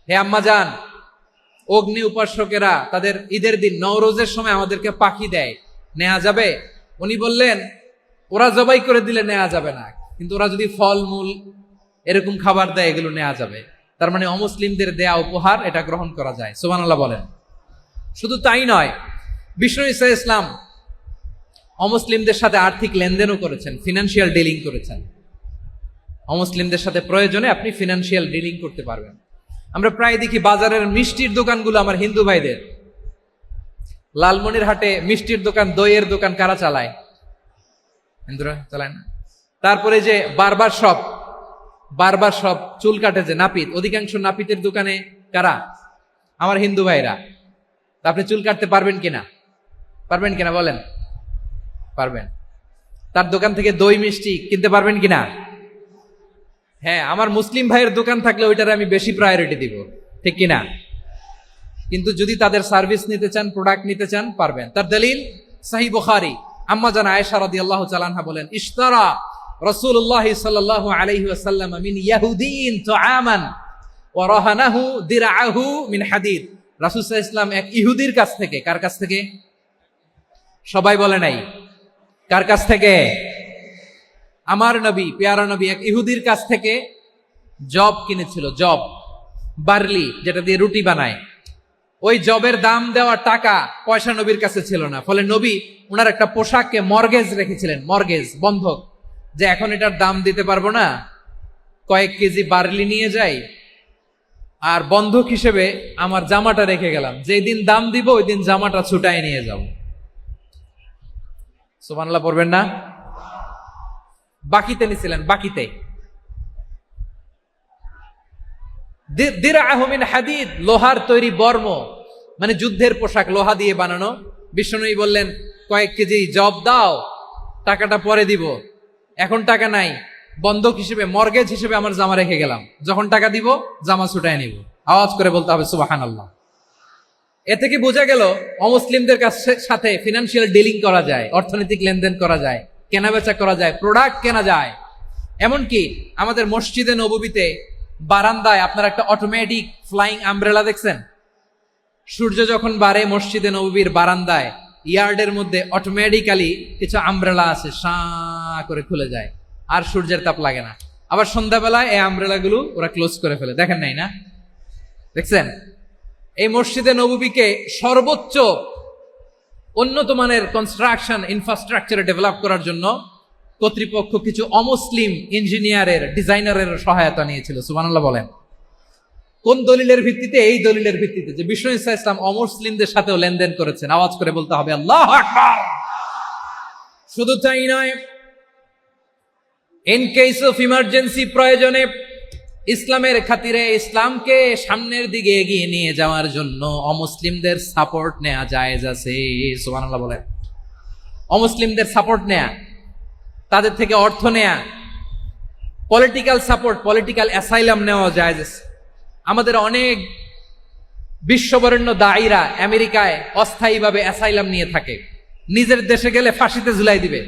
হে আম্মাজান, অগ্নি উপাসকেরা তাদের ঈদের দিন নওরোজের সময় আমাদেরকে পাখি দেয়, নেওয়া যাবে? উনি বললেন, ওরা জবাই করে দিলে নেওয়া যাবে না, কিন্তু ওরা যদি ফলমূল এরকম খাবার দেয় এগুলো নেওয়া যাবে। তার মানে অমুসলিমদের দেয়া উপহার এটা গ্রহণ করা যায়। সুবহানাল্লাহ বলেন। শুধু তাই নয়, বিষ্ণু ঈসা ইসলাম অমুসলিমদের সাথে আর্থিক লেনদেনও করেছেন, ফিনান্সিয়াল ডিলিং করেছেন। অমুসলিমদের সাথে প্রয়োজনে আপনি ফিনান্সিয়াল ডিলিং করতে পারবেন। আমরা প্রায় দেখি বাজারের মিষ্টির দোকানগুলো আমার হিন্দু ভাইদের। লালমনিরহাটে মিষ্টির দোকান, দইয়ের দোকান কারা চালায়? হিন্দুরা চালায় না। তারপরে যে বারবার শপ, চুল কাটে যে নাপিত, অধিকাংশ নাপিতের দোকানে কারা? আমার হিন্দু ভাইরা। আপনি চুল কাটতে পারবেন কিনা? পারবেন কিনা বলেন? পারবেন। তার দোকান থেকে দই মিষ্টি কিনতে পারবেন কিনা? হ্যাঁ, আমার মুসলিম ভাইয়ের দোকান থাকলে ওইটারে আমি বেশি প্রায়োরিটি দিব, ঠিক কিনা? কিন্তু যদি তাদের সার্ভিস নিতে চান, প্রোডাক্ট নিতে চান, পারবেন। তার দলিল সহিহ বুখারী, আম্মা জান আয়েশা রাদিয়াল্লাহু তাআলা আনহা বলেন, ইশতারা রাসূলুল্লাহ সাল্লাল্লাহু আলাইহি ওয়াসাল্লাম মিন ইয়াহুদিন তুআমান ওয়া রাহানাহু দিরআহু মিন হাদিদ। রাসূল সাল্লাল্লাহু আলাইহি ওয়াসাল্লাম এক ইহুদির কাছ থেকে, কার কাছ থেকে? সবাই বলে নাই কার কাছ থেকে? আমার নবী, পেয়ারা নবী এক ইহুদির কাছ থেকে জব কিনেছিল, জব, বার্লি, যেটা দিয়ে রুটি বানায়। ওই জবের দাম দেওয়ার টাকা পয়সা নবীর কাছে ছিল না, ফলে নবী ওনার একটা পোশাককে মর্গেজ রেখেছিলেন, মর্গেজ, বন্ধক, যে এখন এটার দাম দিতে পারবো না, কয়েক কেজি বার্লি নিয়ে যাই আর বন্ধক হিসেবে আমার জামাটা রেখে গেলাম, যেই দিন দাম দিব ওই দিন জামাটা ছুটায় নিয়ে যাব। সুবহানাল্লাহ পড়বেন না? বাকিতে নিছিলেন, বাকিতে। দিরআহু মিন হাদিদ, লোহার তৈরি বর্ম, মানে যুদ্ধের পোশাক, লোহা দিয়ে বানানো। বিষ্ণুনবী বললেন, কয়েক কেজি জব দাও, টাকাটা পরে দিব, এখন টাকা নাই, বন্ধক হিসেবে, মর্গেজ হিসেবে আমার জামা রেখে গেলাম, যখন টাকা দিব জামা ছুটায় নিব। আওয়াজ করে বলতে হবে সুবহানাল্লাহ। এ থেকে বোঝা গেল অমুসলিমদের সাথে ফিনান্সিয়াল ডিলিং করা যায়, অর্থনৈতিক লেনদেন করা যায়, কেনাবেচা করা যায়, প্রোডাক্ট কেনা যায়। এমনকি আমাদের মসজিদে নববীতে বারান্দায় আপনার একটা অটোমেটিক ফ্লাইং আমব্রেলা দেখছেন? সূর্য যখন বাড়ে মসজিদে নববীর বারান্দায় ইয়ার্ডের মধ্যে অটোমেটিক্যালি কিছু আমব্রেলা আছে, সাঁ করে খুলে যায়, আর সূর্যের তাপ লাগে না। আবার সন্ধ্যাবেলায় এই আমব্রেলা গুলো ওরা ক্লোজ করে ফেলে, দেখেন নাই না? দেখছেন? এই মসজিদে নববীকে সর্বোচ্চ উন্নত মানের কনস্ট্রাকশন ইনফ্রাস্ট্রাকচারে ডেভেলপ করার জন্য কর্তৃপক্ষ কিছু অমুসলিম ইঞ্জিনিয়ারের, ডিজাইনারের সহায়তা নিয়েছিল। সুবহানাল্লাহ বলেন। কোন দলিলের ভিত্তিতে? এই দলিলের ভিত্তিতে যে বিষ্ণু ঈসা ইসলাম অমুসলিমদের সাথেও লেনদেন করেছেন। আওয়াজ করে বলতে হবে আল্লাহু আকবার। শুধু তাই নয়, ইন কেস অফ ইমার্জেন্সি, প্রয়োজনে ইসলামের খাতিরে, ইসলামকে সামনের দিকে এগিয়ে নিয়ে যাওয়ার জন্য অমুসলিমদের সাপোর্ট নেওয়া জায়েজ আছে। সুবহানাল্লাহ বলেন। অমুসলিমদের সাপোর্ট নেয়া, তাদের থেকে অর্থ নেয়া, পলিটিক্যাল সাপোর্ট, পলিটিক্যাল অ্যাসাইলাম নেওয়া জায়েজ আছে। আমাদের অনেক বিশ্ববরেণ্য দায়ীরা আমেরিকায় অস্থায়ীভাবে অ্যাসাইলাম নিয়ে থাকে, নিজের দেশে গেলে ফাঁসিতে ঝুলাই দিবে।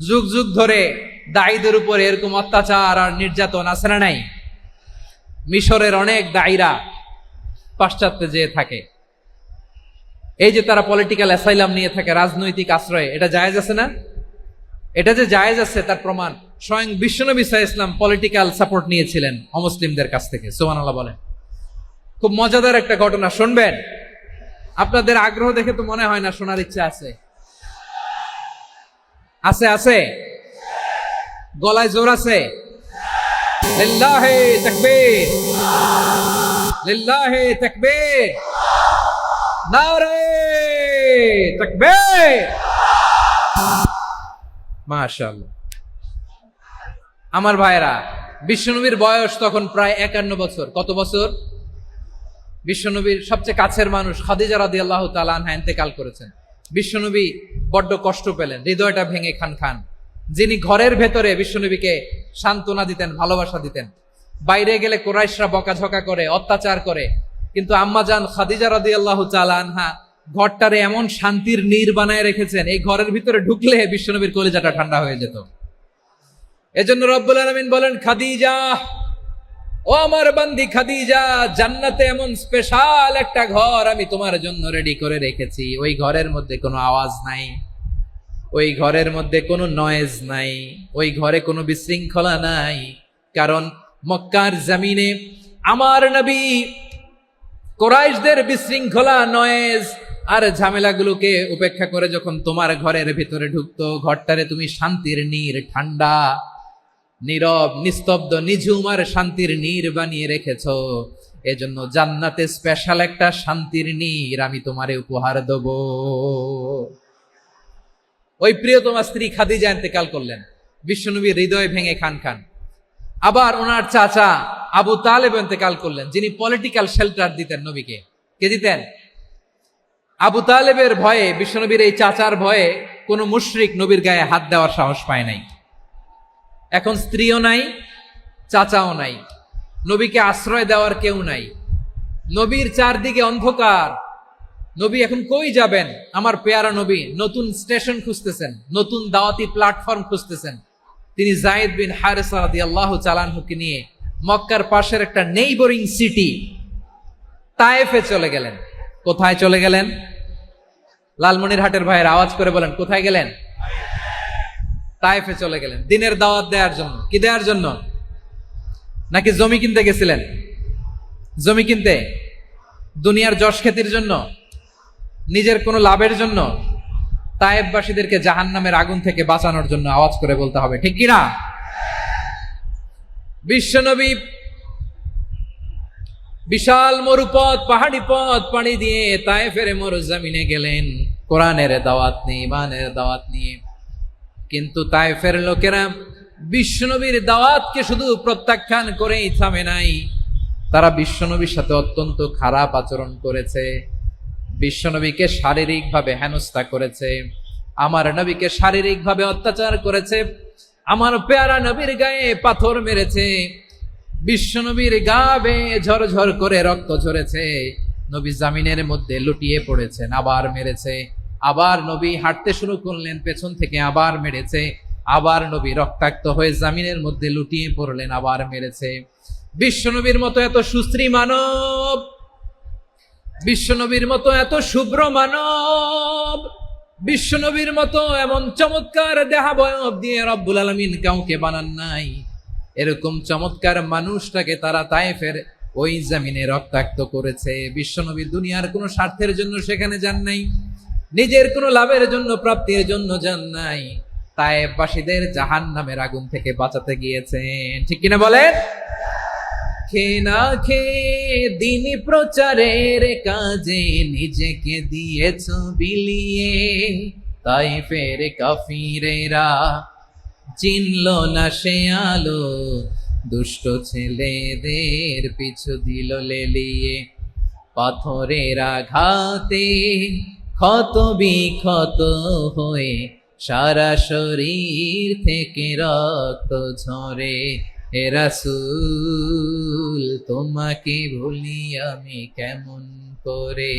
যুগ যুগ ধরে দায়ীদের উপর এরকম অত্যাচার আর নির্যাতন আছে না নাই? মিশরের অনেক দায়ীরা পাশ্চাত্যে যেয়ে থাকে। এই যে তারা পলিটিক্যাল অ্যাসাইলাম নিয়ে থাকে, রাজনৈতিক আশ্রয়, এটা জায়েজ আছে না? এটা যে জায়েজ আছে তার প্রমাণ স্বয়ং বিশ্বনবী সাল্লাল্লাহু আলাইহি ওয়াসাল্লাম পলিটিক্যাল সাপোর্ট নিয়েছিলেন অমুসলিমদের কাছ থেকে। সুবহানাল্লাহ বলেন। খুব মজাদার একটা ঘটনা, শুনবেন? আপনাদের আগ্রহ দেখে তো মনে হয় না শোনার ইচ্ছা আছে। আছে আছে? গলায় জোর আছে? লিল্লাহি তাকবীর, লিল্লাহি তাকবীর, নারে তাকবীর। মাশাআল্লাহ। আমার ভাইরা, বিশ্বনবীর বয়স তখন প্রায় 51 বছর। কত বছর? বিশ্বনবীর সবচেয়ে কাছের মানুষ খাদিজা রাদিয়াল্লাহু তাআলা আনহা ইন্তেকাল করেছেন। বিশ্বনবী বড্ড কষ্ট পেলেন, হৃদয়টা ভেঙে খান খান। যিনি ঘরের ভেতরে বিশ্বনবীকে সান্ত্বনা দিতেন, ভালোবাসা দিতেন, বাইরে গেলে কুরাইশরা বকাঝকা করে, অত্যাচার করে, কিন্তু আম্মাজান খাদিজা রাদিয়াল্লাহু তাআলা আনহা ঘরটারে এমন শান্তির নীড় বানায় রেখেছেন, এই ঘরের ভিতরে ঢুকলে বিশ্বনবীর কলিজাটা ঠান্ডা হয়ে যেত। এজন্য রব্বুল আলামিন বলেন, খাদিজা, ও আমার বান্দি খাদিজা, জান্নাতে এমন স্পেশাল একটা ঘর আমি তোমার জন্য রেডি করে রেখেছি। ওই ঘরের মধ্যে কোনো আওয়াজ নাই, ওই ঘরের মধ্যে কোনো নয়েজ নাই, ওই ঘরে কোনো বিশৃঙ্খলা নাই। কারণ মক্কার জমিনে আমার নবী কুরাইশদের বিশৃঙ্খলা, নয়েজ আর ঝামেলাগুলোকে উপেক্ষা করে যখন তোমার ঘরের ভিতরে ঢুকতো, ঘরটারে তুমি শান্তির নীড়, ঠান্ডা, নীরব, নিস্তব্ধ, নিঝুম আর শান্তির নীড় বানিয়ে রেখেছো। এজন্য জান্নাতে স্পেশাল একটা শান্তির নীড় আমি তোমারে উপহার দেব। ওই প্রিয়তমা স্ত্রী খাদিজা ইন্তেকাল করলেন, বিশ্বনবী হৃদয় ভেঙে খান খান। আবার ওনার চাচা আবু তালেব ইন্তেকাল করলেন, যিনি পলিটিক্যাল শেল্টার দিতেন নবীকে। কে দিতেন? আবু তালেবের ভয়ে, বিশ্বনবীর এই চাচার ভয়ে কোনো মুশরিক নবীর গায়ে হাত দেওয়ার সাহস পায় নাই। এখন স্ত্রীও নাই, চাচাও নাই, নবীকে আশ্রয় দেওয়ার কেউ নাই, নবীর চারদিকে অন্ধকার। নবী এখন কই যাবেন? আমার পেয়ারা নবী নতুন স্টেশন খুঁজতেছেন, নতুন দাওয়াতি প্ল্যাটফর্ম খুঁজতেছেন। তিনি যায়েদ বিন হারেসা রাদিয়াল্লাহু তাআলা আনহুকে নিয়ে মক্কার পাশের একটা নেইবরিং সিটি তায়েফে চলে গেলেন। কোথায় চলে গেলেন? লালমনিরহাটের ভাইয়ের আওয়াজ করে বলেন, কোথায় গেলেন? তায়েফে চলে গেলেন দিনের দাওয়াত দেওয়ার জন্য। কি দেওয়ার জন্য? নাকি জমি কিনতে গেছিলেন? জমি কিনতে, দুনিয়ার যশ খ্যাতির জন্য, নিজের কোনো লাভের জন্য? তায়েববাসীদেরকে জাহান্নামের আগুন থেকে বাঁচানোর জন্য আওয়াজ করে বলতে হবে, ঠিক কিনা? বিশ্বনবী বিশাল মরুপথ, পাহাড়ি পথ পাড়ি দিয়ে তায়েফের মরুজমিনে গেলেন কোরআনের দাওয়াত নিয়ে, ইমানের দাওয়াত নিয়ে। কিন্তু তায়েফের লোকেরা বিশ্বনবীর দাওয়াতকে শুধু প্রত্যাখ্যান করেই থামে নাই, তারা বিশ্বনবীর সাথে অত্যন্ত খারাপ আচরণ করেছে, বিশ্বনবীকে শারীরিকভাবে হেনস্থা করেছে, আমার নবীকে শারীরিকভাবে অত্যাচার করেছে, আমার পেয়ারা নবীর গায়ে পাথর মেরেছে, বিশ্বনবীর গা বেয়ে ঝরঝর করে রক্ত ঝরেছে, নবী জামিনের মধ্যে লুটিয়ে পড়েছেন, আবার মেরেছে, আবার নবী হাঁটতে শুরু করলেন, পেছন থেকে আবার মেরেছে, আবার নবী রক্তাক্ত হয়ে জামিনের মধ্যে লুটিয়ে পড়লেন, আবার মেরেছে। বিশ্বনবীর মতো এত সুশ্রী মানব, বিশ্বনবীর মতো এত শুভ্র মানব, বিশ্বনবীর মতো এমন চমৎকার দেহাবয়ব দিয়ে রব্বুল আলামিন কাউকে বানান নাই। এরকম চমৎকার মানুষটাকে তারা তায়েফের ওই জমিনে রক্তাক্ত করেছে। বিশ্বনবী দুনিয়ার কোনো স্বার্থের জন্য সেখানে যান নাই, নিজের কোনো লাভের জন্য, প্রাপ্তির জন্য যান নাই, তায়েফবাসীদের জাহান্নামের আগুন থেকে বাঁচাতে গিয়েছেন, ঠিক কিনা বলেন? খেয়ে না খেয়ে দিন প্রচারের কাজে নিজেকে দিয়েছ বিলিয়ে, তায়েফের কাফিরেরা চিনল না সে আলো, দুষ্ট ছেলেদের পিছু দিল লেলিয়ে, পাথরের আঘাতে ক্ষত বিক্ষত হয়ে সারা শরীর থেকে রক্ত ঝরে। হে রাসূল তোমাকে ভুলি আমি কেমন করে,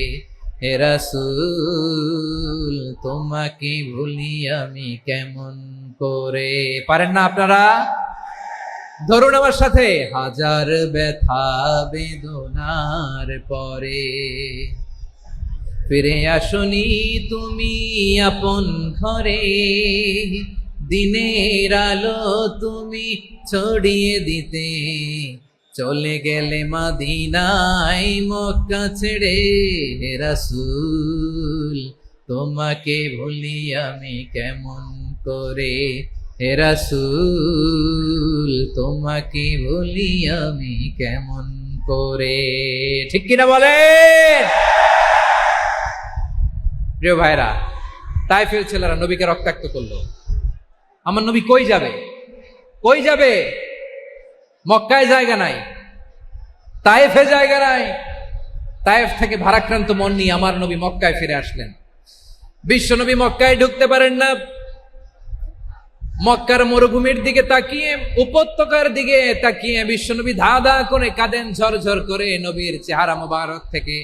হে রাসূল তোমাকে ভুলি আমি কেমন করে। পারেন না আপনারা? ধরুন আমার সাথে, হাজার ব্যথা বেদনার পরে ফিরে আসনি তুমি আপন ঘরে, দিনের আলো তুমি ছড়িয়ে দিতে, চলে গেলে মদিনায় মক্কা ছেড়ে। হে রাসূল তোমাকে ভুলি আমি কেমন করে, হে রাসূল তোমাকে ভুলি আমি কেমন করে, ঠিক কিনা বলে? প্রিয় ভাইরা, তায়েফের ছেলেরা নবীকে রক্তাক্ত করলো। আমার নবী কই যাবে? কই যাবে? মক্কায় জায়গা নাই, তায়েফে জায়গা নাই। তায়েফ থেকে ভারাক্রান্ত মন নিয়ে আমার নবী মক্কায় ফিরে আসলেন। বিশ্ব নবী মক্কায় ঢুকতে পারেন না। মক্কার মরুভূমির দিকে তাকিয়ে, উপত্যকার দিকে তাকিয়ে বিশ্বনবী ধা ধা করে কাঁদেন, ঝরঝর করে। নবীর চেহারা মোবারক থেকে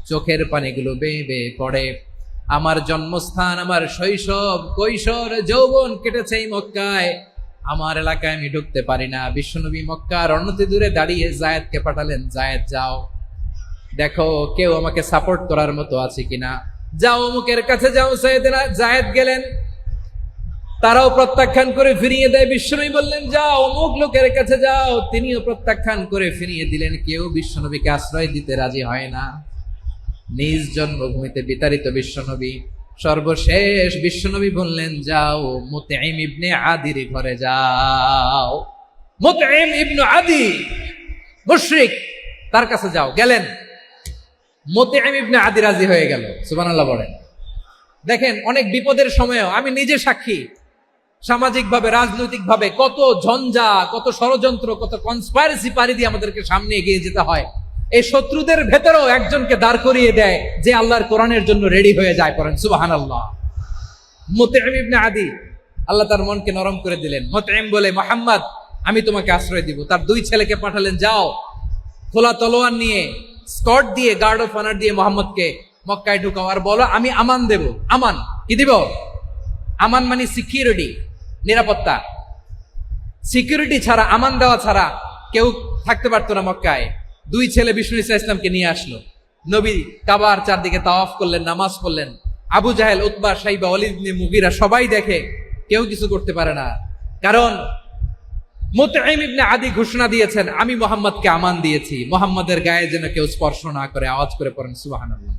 চোখের পানিগুলো বেয়ে বেয়ে পড়ে। আমার জন্মস্থান, আমার শৈশব, কৈশোর, যৌবন কেটেছে এই মক্কায়, আমার এলাকায় আমি ঢুকতে পারি না। বিশ্বনবী মক্কার অনতি দূরে দাঁড়িয়ে জায়েদকে পাঠালেন, জায়েদ যাও দেখো কেউ আমাকে সাপোর্ট করার মতো আছে কিনা, যাও অমুকের কাছে যাও। জায়েদ গেলেন, তারাও প্রত্যাখ্যান করে ফিরিয়ে দেয়। বিশ্বনবী বললেন যাও অমুক লোকের কাছে যাও, তিনিও প্রত্যাখ্যান করে ফিরিয়ে দিলেন। কেউ বিশ্বনবীকে আশ্রয় দিতে রাজি হয় না। নিজ জন্মভূমিতে বিতাড়িত বিশ্বনবী, সর্বশেষ বিশ্বনবী বললেন যাও মুতঈম ইবনে আদির ঘরে যাও। মুতঈম ইবনে আদি মুশরিক, তার কাছে যাও। গেলেন, মুতঈম ইবনে আদি রাজি হয়ে গেল। সুবহানাল্লাহ বলেন। দেখেন, অনেক বিপদের সময়ও আমি নিজে সাক্ষী, সামাজিকভাবে, রাজনৈতিকভাবে কত ঝঞ্ঝা, কত ষড়যন্ত্র, কত কনস্পাইরেসি পাড়ি দিয়ে আমাদেরকে সামনে এগিয়ে যেতে হয়। এই শত্রুদের ভেতরেও একজনকে দাঁড় করিয়ে দেয় যে আল্লাহর কোরআনের জন্য রেডি হয়ে যায়। পড়েন সুবহানাল্লাহ। মুতঈম ইবনে আদি, আল্লাহ তার মনকে নরম করে দিলেন। মুতঈম বলে, মুহাম্মদ আমি তোমাকে আশ্রয় দিব। তার দুই ছেলেকে পাঠালেন, যাও খোলা তলোয়ার নিয়ে, স্কট দিয়ে, গার্ড অফ অনার দিয়ে মুহাম্মদকে মক্কায় ঢুকাও, আর বলো আমি আমান দেব। আমান কি দিব? আমান মানে সিকিউরিটি, নিরাপত্তা। সিকিউরিটি ছাড়া, আমান দেওয়া ছাড়া কেউ থাকতে পারতো না মক্কায়। দুই ছেলে বিষ্ণু ইসা ইসলামকে নিয়ে আসলো। নবী কাবার চারদিকে তাওয়াফ করলেন, নামাজ পড়লেন। আবু জাহেল, উতবা, শাইবা, ওয়ালিদ ইবনে মুগীরা সবাই দেখে, কেউ কিছু করতে পারে না। কারণ মুতঈম ইবনে আদি ঘোষণা দিয়েছেন, আমি মুহাম্মদকে আমান দিয়েছি, মুহাম্মাদের গায়ে যেন কেউ স্পর্শ না করে। আওয়াজ করে পড়েন সুবহানাল্লাহ।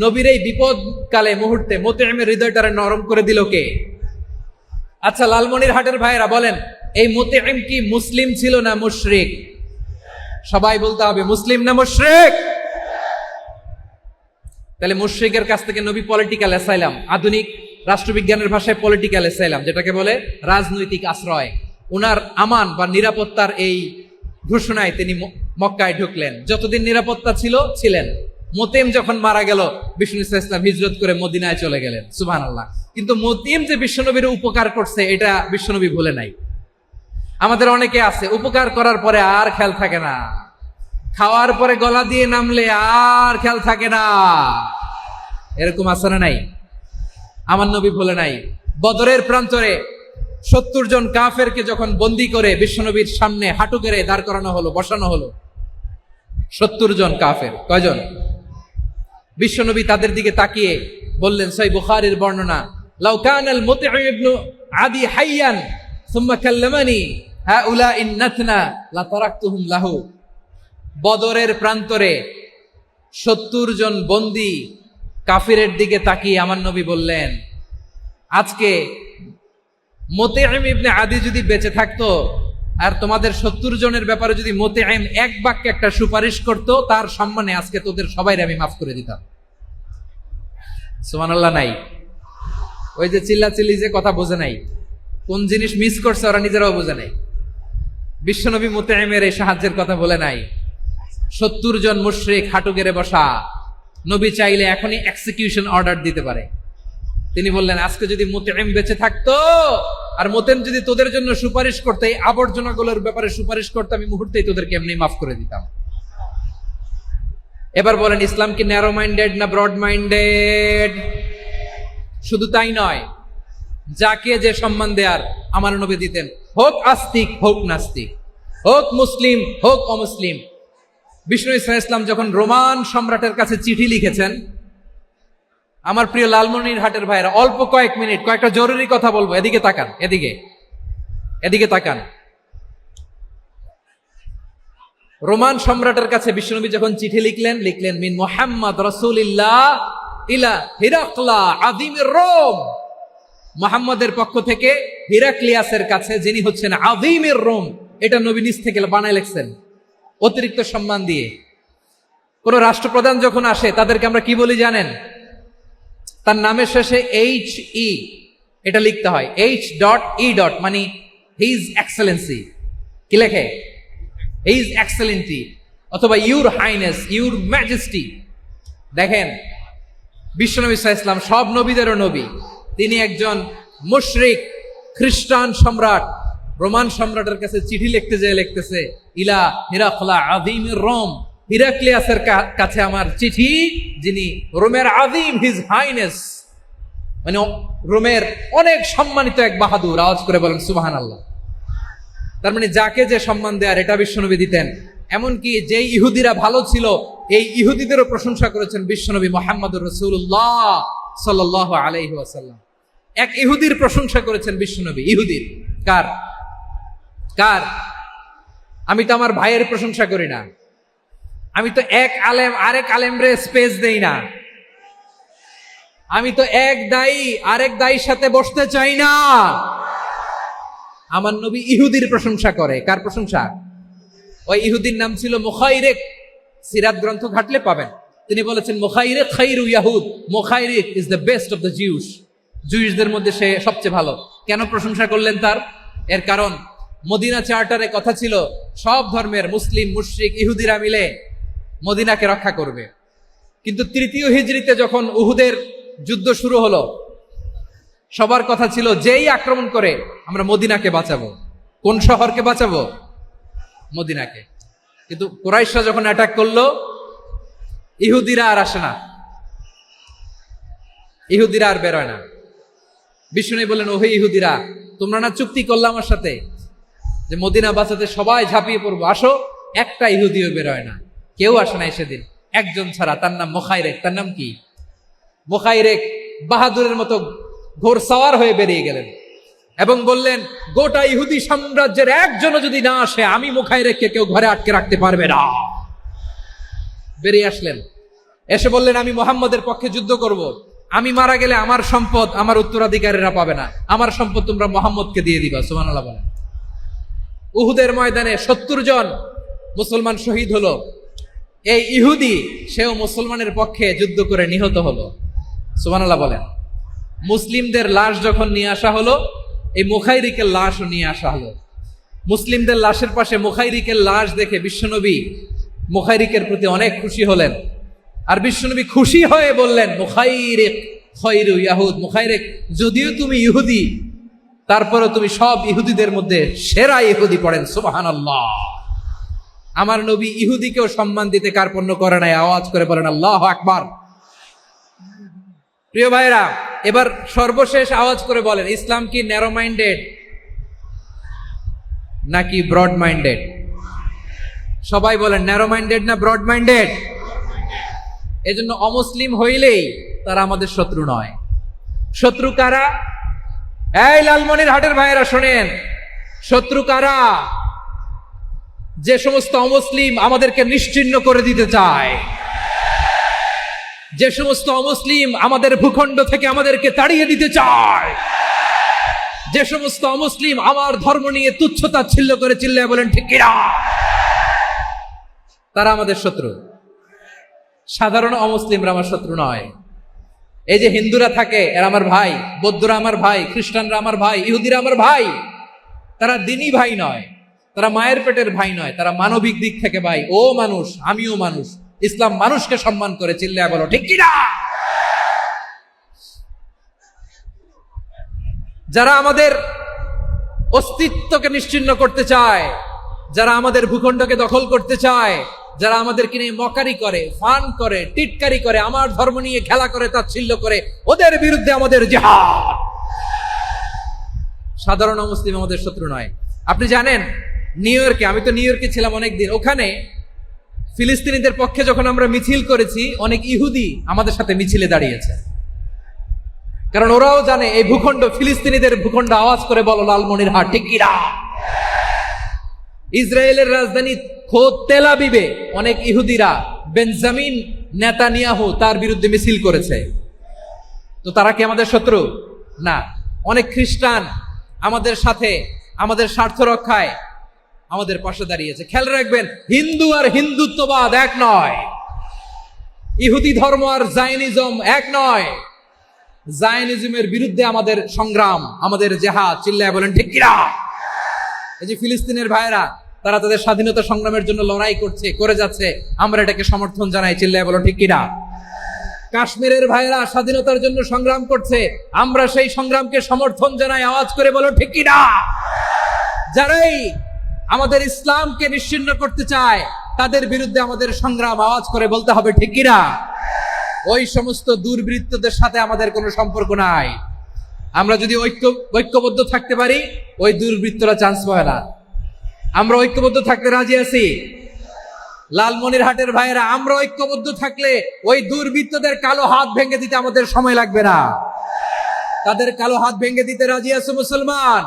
নবীর এই বিপদকালে মুহূর্তে মুতঈমের হৃদয়টারে নরম করে দিল কে? আচ্ছা, লালমনিরহাটের ভাইয়েরা বলেন, এই মুতঈম কি মুসলিম ছিল না মুশরিক? সবাই বলতে হবে, মুসলিম না মুশরিক? তাহলে মুশরিকের কাছ থেকে নবী পলিটিক্যাল অ্যাসাইলাম, আধুনিক রাষ্ট্রবিজ্ঞানের ভাষায় পলিটিক্যাল অ্যাসাইলাম, যেটাকে বলে রাজনৈতিক আশ্রয়, উনার আমান বা নিরাপত্তার এই ঘোষণায় তিনি মক্কায় ঢুকলেন। যতদিন নিরাপত্তা ছিলেন। মুতঈম যখন মারা গেল, বিষ্ণু ইসলাম হিজরত করে মদিনায় চলে গেলেন। সুবহানাল্লাহ। কিন্তু মুতঈম যে বিশ্বনবীর উপকার করছে, এটা বিশ্বনবী ভুলে নাই। আমাদের অনেকে আছে, উপকার করার পরে আর খেয়াল থাকে না, খাওয়ার পরে গলা দিয়ে নামলে আর খেয়াল থাকে না। এরকম আছে না নাই? আমার নবী ভুলে নাই। বদরের প্রান্তরে 70 জন কাফেরকে যখন বন্দী করে বিশ্বনবীর সামনে হাঁটু গেড়ে দাঁড় করানো হলো, বসানো হলো, 70 জন কাফের। কয়জন? বিশ্বনবী তাদের দিকে তাকিয়ে বললেন, সহিহ বুখারীর বর্ণনা, লাউ কানাল মুতঈম ইবনে আদি হাইয়ান সুম্মা কাল্লামানি হাউলাই নাতনা লা তারাকতুহুম লাহু। বদরের প্রান্তরে 70 জন বন্দী কাফিরের দিকে তাকিয়ে আমার নবী বললেন, আজকে মুতঈম ইবনে আদি যদি বেঁচে থাকতো আর তোমাদের 70 জনের ব্যাপারে যদি মুতঈম এক বাক্যে একটা সুপারিশ করত, তার সম্মানে আজকে তোদের সবাইকে আমি মাফ করে দিতাম। সুবহানাল্লাহ। নাই? ওই যে চিল্লাচিল্লি যে কথা বোঝে নাই, কোন জিনিস মিস করছে ওরা নিজেরাও বোঝে নাই। বিশ্বনবী মুতঈমের এই সাহায্যের কথা বলে নাই। 70 জন মুশরিক হাঁটু গেড়ে বসা, নবী চাইলে এখনই এক্সিকিউশন অর্ডার দিতে পারে। তিনি বললেন, আজকে যদি মুতঈম বেঁচে থাকতো আর মুতঈম যদি তোদের জন্য সুপারিশ করতে, এই আবর্জনাগুলোর ব্যাপারে সুপারিশ করতে, আমি মুহূর্তেই তোদেরকে এমনি মাফ করে দিতাম। এবার বলেন, ইসলাম কি ন্যারো মাইন্ডেড না ব্রড মাইন্ডেড? শুধু তাই নয়, যাকে যে সম্মান দেয়ার আমার নবী দিতেন, হোক আস্তিক হোক নাস্তিক, হোক মুসলিম হোক অমুসলিম। বিষ্ণু ইসলাম যখন রোমান সম্রাটের কাছে চিঠি লিখেছেন, আমার প্রিয় লালমনিরহাটের ভাইরা, অল্প কয়েক মিনিট কয়েকটা জরুরি কথা বলবো, এদিকে তাকান, এদিকে তাকান। রোমান সম্রাটের কাছে বিশ্বনবী যখন চিঠি লিখলেন মিন মুহাম্মদ রাসূলিল্লাহ ইলা হিরাকলা আযীমির রোম, মুহাম্মদের পক্ষ থেকে হিরাক্লিয়াসের কাছে, যিনি হচ্ছেন আযীমির রোম। এটা নবী নিজ থেকে বানায় লিখছেন, অতিরিক্ত সম্মান দিয়ে। কোন রাষ্ট্রপ্রধান যখন আসে, তাদেরকে আমরা কি বলি জানেন? তার নামের শেষে HE এটা লিখতে হয়, H.E. মানে হিজ এক্সেলেন্সি। কি লেখে? হিজ এক্সেলেন্সি, অথবা ইউর হাইনেস, ইউর ম্যাজেস্টি। দেখেন, বিশ্বনবী সাল্লাল্লাহু আলাইহি ওয়াসাল্লাম সব নবীদেরও নবী। তিনি একজন মুশরিক খ্রিস্টান সম্রাট, রোমান সম্রাটের কাছে চিঠি লিখতে যেয়ে লিখতেছে, ইলা হিরাকলা আযীমির রোম, হিরাক্লিয়াসের কাছে আমার চিঠি, যিনি রোমের আযীম, হিজ হাইনেস, মানে রোমের অনেক সম্মানিত এক বাহাদুর। আওয়াজ করে বলেন সুবহানাল্লাহ। তার মানে যাকে যে সম্মান দেয়ার, এটা বিশ্বনবী দিতেন। এমনকি যেই ইহুদিরা ভালো ছিল, এই ইহুদিদেরও প্রশংসা করেছেন বিশ্বনবী মুহাম্মদুর রাসূলুল্লাহ সাল্লাল্লাহু আলাইহি ওয়াসাল্লাম। এক ইহুদির প্রশংসা করেছেন বিশ্বনবী। ইহুদির কার? আমি তো আমার ভাইয়ের প্রশংসা করি না, আমি তো এক আলেম আরেক আলেমরে স্পেস দেই না, আমি তো এক দায়ী আরেক দায়ীর সাথে বসতে চাই না। আমার নবী ইহুদির প্রশংসা করে। কার প্রশংসা? ওই ইহুদির নাম ছিল মুখাইরিক। সিরাত গ্রন্থ ঘাটলে পাবেন। তিনি বলেছেন, মুখাইরিক খাইরু ইয়াহুদ, মুখাইরিক is the best of the Jews. জুইশদের মধ্যে সে সবচেয়ে ভালো। কেন প্রশংসা করলেন তার? এর কারণ মদিনা চার্টারে কথা ছিল, সব ধর্মের মুসলিম, মুশরিক, ইহুদিরা মিলে মদিনাকে রক্ষা করবে। কিন্তু 3য় হিজরিতে যখন উহুদের যুদ্ধ শুরু হলো, সবার কথা ছিল, যেই আক্রমণ করে আমরা মদিনাকে বাঁচাবো। কোন শহরকে বাঁচাবো? মদিনাকে। কিন্তু কুরাইশরা যখন অ্যাটাক করলো, ইহুদিরা আর আসে না, ইহুদিরা আর বেরোয় না। বিষ্ণু বললেন, ওহে ইহুদিরা, তোমরা না চুক্তি করলে আমার সাথে যে মদিনা বাঁচাতে সবাই ঝাঁপিয়ে পড়বো, আসো। একটা ইহুদিও বেরোয় না, কেউ আসে নাই সেদিন, একজন ছাড়া। তার নাম মুখাইরেক। তার নাম কি? মুখাইরেক বাহাদুরের মতো ঘোড়সাওয়ার হয়ে বেরিয়ে গেলেন। এবং বললেন, গোটা ইহুদি সাম্রাজ্যের একজনও যদি না আসে, আমি মুখাইরেককে কেউ ঘরে আটকে রাখতে পারবে না। বেরিয়ে আসলেন, এসে বললেন, আমি মুহাম্মদের পক্ষে যুদ্ধ করব। আমি মারা গেলে আমার সম্পদ আমার উত্তরাধিকারীরা পাবে না, আমার সম্পদ তোমরা মুহাম্মদকে দিয়ে দিবা। সুবহানাল্লাহ বলেন। উহুদের ময়দানে 70 জন মুসলমান শহীদ হলো। এই ইহুদি সেও মুসলমানের পক্ষে যুদ্ধ করে নিহত হলো। সুবহানাল্লাহ বলেন। মুসলিমদের লাশ যখন নিয়ে আসা হলো, এই মুখাইরিকের লাশও নিয়ে আসা হলো। মুসলিমদের লাশের পাশে মুখাইরিকের লাশ দেখে বিশ্বনবী মুখাইরিকের প্রতি অনেক খুশি হলেন। আর বিশ্বনবী খুশি হয়ে বললেন, মুখাইরিক খায়রু ইয়াহুদ, মুখাইরিক যদিও তুমি ইহুদি, তারপরে তুমি সব ইহুদিদের মধ্যে সেরা ইহুদি। পড়েন সুবহানাল্লাহ। আমার নবী ইহুদিকেও সম্মান দিতে কার্পণ্য করে নাই। আওয়াজ করে বলেন আল্লাহু আকবার। প্রিয় ভাইরা, এবার সর্বশেষ আওয়াজ করে বলেন, ইসলাম কি ন্যারো মাইন্ডেড নাকি ব্রড মাইন্ডেড? সবাই বলেন, ন্যারো মাইন্ডেড না ব্রড মাইন্ডেড? এজন্য অমুসলিম হইলেই তারা আমাদের শত্রু নয়। শত্রু কারা? এই লালমনিরহাটের ভাইয়েরা শোনেন, শত্রু কারা? যে সমস্ত অমুসলিম আমাদেরকে নিশ্চিহ্ন করে দিতে চায়, যে সমস্ত অমুসলিম আমাদের ভূখণ্ড থেকে আমাদেরকে তাড়িয়ে দিতে চায়, যে সমস্ত অমুসলিম আমার ধর্ম নিয়ে তুচ্ছতাচ্ছিল্য করে চিল্লায় বলেন ঠিক কিনা, তারা আমাদের শত্রু। সাধারণ অমুসলিমরা আমার শত্রু নয়। এই যে হিন্দুরা থাকে, এরা আমার ভাই, বৌদ্ধরা আমার ভাই, খ্রিস্টানরা আমার ভাই, ইহুদিরা আমার ভাই। তারা দিনই ভাই নয়, তারা মায়ের পেটের ভাই নয়, তারা মানবিক দিক থেকে ভাই। ও মানুষ, আমিও মানুষ। ইসলাম মানুষকে সম্মান করে, চিল্লায় বলো ঠিক কিনা। যারা আমাদের অস্তিত্বকে নিশ্চিহ্ন করতে চায়, যারা আমাদের ভূখণ্ডকে দখল করতে চায়, যারা আমাদেরকে নিয়ে মকারি করে, ফান করে, টিটকারি করে, আমার ধর্ম নিয়ে খেলা করে, তাচ্ছিল্য করে, ওদের বিরুদ্ধে আমাদের জিহাদ। সাধারণ মুসলিম আমাদের শত্রু নয়। আপনি জানেন, নিউ ইয়র্কে, আমি তো নিউ ইয়র্কে ছিলাম অনেকদিন, ওখানে ফিলিস্তিনিদের পক্ষে যখন আমরা মিছিল করেছি, অনেক ইহুদি আমাদের সাথে মিছিলে দাঁড়িয়েছে। কারণ ওরাও জানে এই ভূখণ্ড ফিলিস্তিনিদের ভূখণ্ড। আওয়াজ করে বলো লালমনিরহাট ঠিক কিনা। ইসরায়েলের রাজধানী খোদ তেল আবিবে অনেক ইহুদিরা বেঞ্জামিন নেতানিয়াহু তার বিরুদ্ধে মিছিল করেছে। তো তারা কি আমাদের শত্রু? না। অনেক খ্রিস্টান আমাদের সাথে, আমাদের স্বার্থ রক্ষায় আমাদের পাশে দাঁড়িয়েছে। খেয়াল রাখবেন, হিন্দু আর হিন্দুত্ববাদ এক নয়, ইহুদি ধর্ম আর জায়নিজম এক নয়। জায়নিজমের বিরুদ্ধে আমাদের সংগ্রাম, আমাদের জেহাদ, চিল্লায় বলেন ঠিক কিনা। এই যে ফিলিস্তিনের ভাইরা, তারা তাদের স্বাধীনতা সংগ্রামের জন্য লড়াই করছে, করে যাচ্ছে, আমরা এটাকে সমর্থন জানাই, চিল্লায় বলো ঠিক কিনা। কাশ্মীরের ভাইরা স্বাধীনতার জন্য সংগ্রাম করছে, আমরা সেই সংগ্রামকে সমর্থন জানাই, আওয়াজ করে বলো ঠিক কিনা। যারাই আমাদের ইসলামকে নিশ্চিহ্ন করতে চায়, তাদের বিরুদ্ধে আমাদের সংগ্রাম, আওয়াজ করে বলতে হবে ঠিক কিনা। ওই সমস্ত দুর্বৃত্তদের সাথে আমাদের কোনো সম্পর্ক নাই। আমরা যদি ঐক্যবদ্ধ থাকতে পারি, ওই দুর্বৃত্তরা চান্স পায় না। আমরা ঐক্যবদ্ধ থাকতে রাজি আছি। লালমনিরহাটের ভাইয়েরা, আমরা ঐক্যবদ্ধ থাকলে ওই দুর্বৃত্তদের কালো হাত ভেঙে দিতে আমাদের সময় লাগবে না। তাদের কালো হাত ভেঙে দিতে রাজি আছে মুসলমান?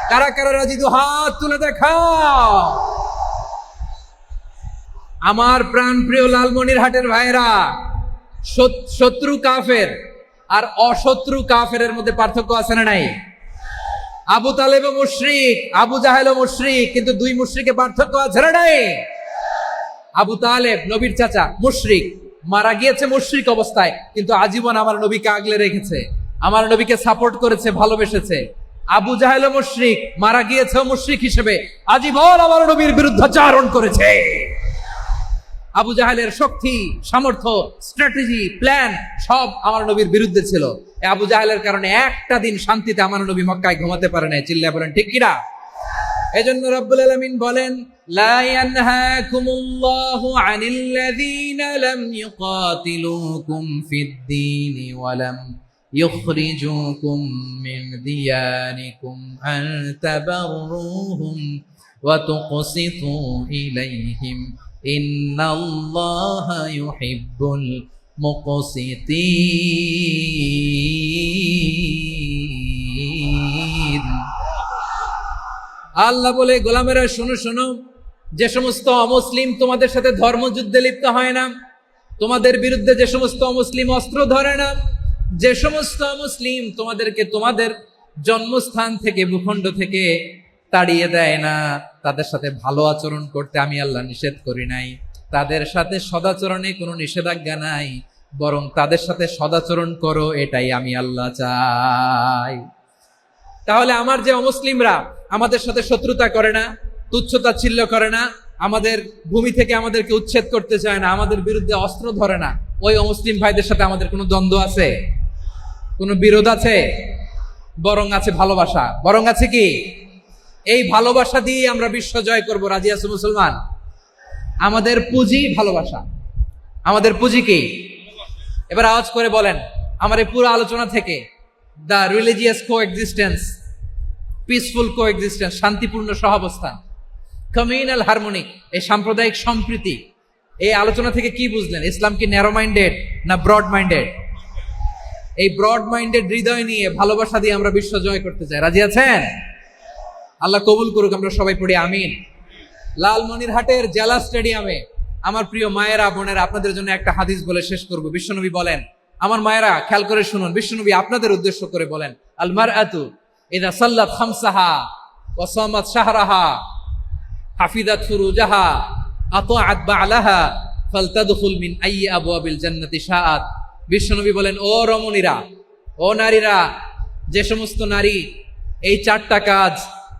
কারা কারা রাজি? দু হাত তুলে দেখাও। আমার প্রাণ প্রিয় লালমনিরহাটের ভাইয়েরা, শত্রু কাফের আর অশত্রু কাফেরের মধ্যে পার্থক্য আছে না নাই? আবু তালেব মুশরিক, আবু জাহেল মুশরিক, কিন্তু দুই মুশরিকে পার্থক্য আছে না নাই? আবু তালেব নবীর চাচা, মুশরিক, মারা গিয়েছে মুশরিক অবস্থায়, কিন্তু আজীবন আমার নবীকে আগলে রেখেছে, আমার নবীকে সাপোর্ট করেছে, ভালোবেসেছে। আবু জাহেল মুশরিক, মারা গিয়েছে মুশরিক হিসেবে, আজীবন আমার নবীর বিরুদ্ধাচারণ করেছে। আবু জাহেলের শক্তি, সামর্থ্য, স্ট্র্যাটেজি, প্ল্যান সব আমার নবীর বিরুদ্ধে ছিল। আবু জাহেলের কারণে একটা দিন শান্তিতে আমার নবী মক্কায় ঘুমাতে পারে নাই, চিল্লায় বলেন ঠিক কিনা। এজন্য রব্বুল আলামিন বলেন, লা ইয়ানহাকুমুল্লাহু আনিল্লাযীনা লাম ইউকাতিলুকুম ফিদ-দীনি ওয়া লাম ইখরিজুকুম মিন দিয়ারিকুম আন তাবাররুহুম ওয়া তুকসিতু ইলাইহিম ইন্নাল্লাহা ইউহিব্বুল মুকসিতিন। আল্লাহ বলে, গোলামেরা শোনো শোনো, যে সমস্ত অমুসলিম তোমাদের সাথে ধর্মযুদ্ধে লিপ্ত হয় না, তোমাদের বিরুদ্ধে যে সমস্ত অমুসলিম অস্ত্র ধরে না, যে সমস্ত মুসলিম তোমাদেরকে তোমাদের জন্মস্থান থেকে ভূখণ্ড থেকে তাড়িয়ে দেয় না, তাদের সাথে ভালো আচরণ করতে আমি আল্লাহ নিষেধ করি নাই। তাদের সাথে সদাচরণে কোনো নিষেধাজ্ঞা নাই, বরং তাদের সাথে সদাচরণ করো, এটাই আমি আল্লাহ চাই। তাহলে আমার যে অমুসলিমরা আমাদের সাথে শত্রুতা করে না, তুচ্ছতাচ্ছিল্য করে না, আমাদের ভূমি থেকে আমাদেরকে উচ্ছেদ করতে চায় না, আমাদের বিরুদ্ধে অস্ত্র ধরে না, ওই অমুসলিম ভাইদের সাথে আমাদের কোনো দ্বন্দ্ব আছে? কোনো বিরোধ আছে? বরং আছে ভালোবাসা। বরং আছে কি? এই ভালোবাসা দিয়ে আমরা বিশ্ব জয় করবো। রাজি আছো মুসলমান? আমাদের পুঁজি ভালোবাসা। আমাদের পুঁজি কি? এবার আওয়াজ করে বলেন, আমার এই পুরো আলোচনা থেকে the religious coexistence, peaceful coexistence, শান্তিপূর্ণ সহাবস্থান, কমিউনাল হারমোনি, এই সাম্প্রদায়িক সম্প্রীতি, এই আলোচনা থেকে কি বুঝলেন? ইসলাম কি ন্যারো মাইন্ডেড না ব্রড মাইন্ডেড? এই ব্রড মাইন্ডেড হৃদয় নিয়ে, ভালোবাসা দিয়ে আমরা বিশ্ব জয় করতে চাই। রাজি আছেন? আল্লাহ কবুল করুক। আমরা সবাই পড়ি আমিন। লালমনিরহাটের জেলা স্টেডিয়ামে আমার প্রিয় মায়েরা, বোনেরা, আপনাদের জন্য একটা হাদিস বলে শেষ করব। বিশ্বনবী বলেন, আমার মায়েরা খেয়াল করে শুনুন, বিশ্বনবী আপনাদের উদ্দেশ্য করে বলেন, আল মারআতু ইযা সাল্লাত খামসাহা ওয়া সামাত শাহরাহা হাফিজাত ফুরুজাহা আতাআত বা'লাহা ফালতাদখুল মিন আইয়ি আবওয়াবিল জান্নাতি শাআত। বিশ্বনবী বলেন, ও রমণীরা, ও নারীরা, যে সমস্ত নারী এই 4টা কাজ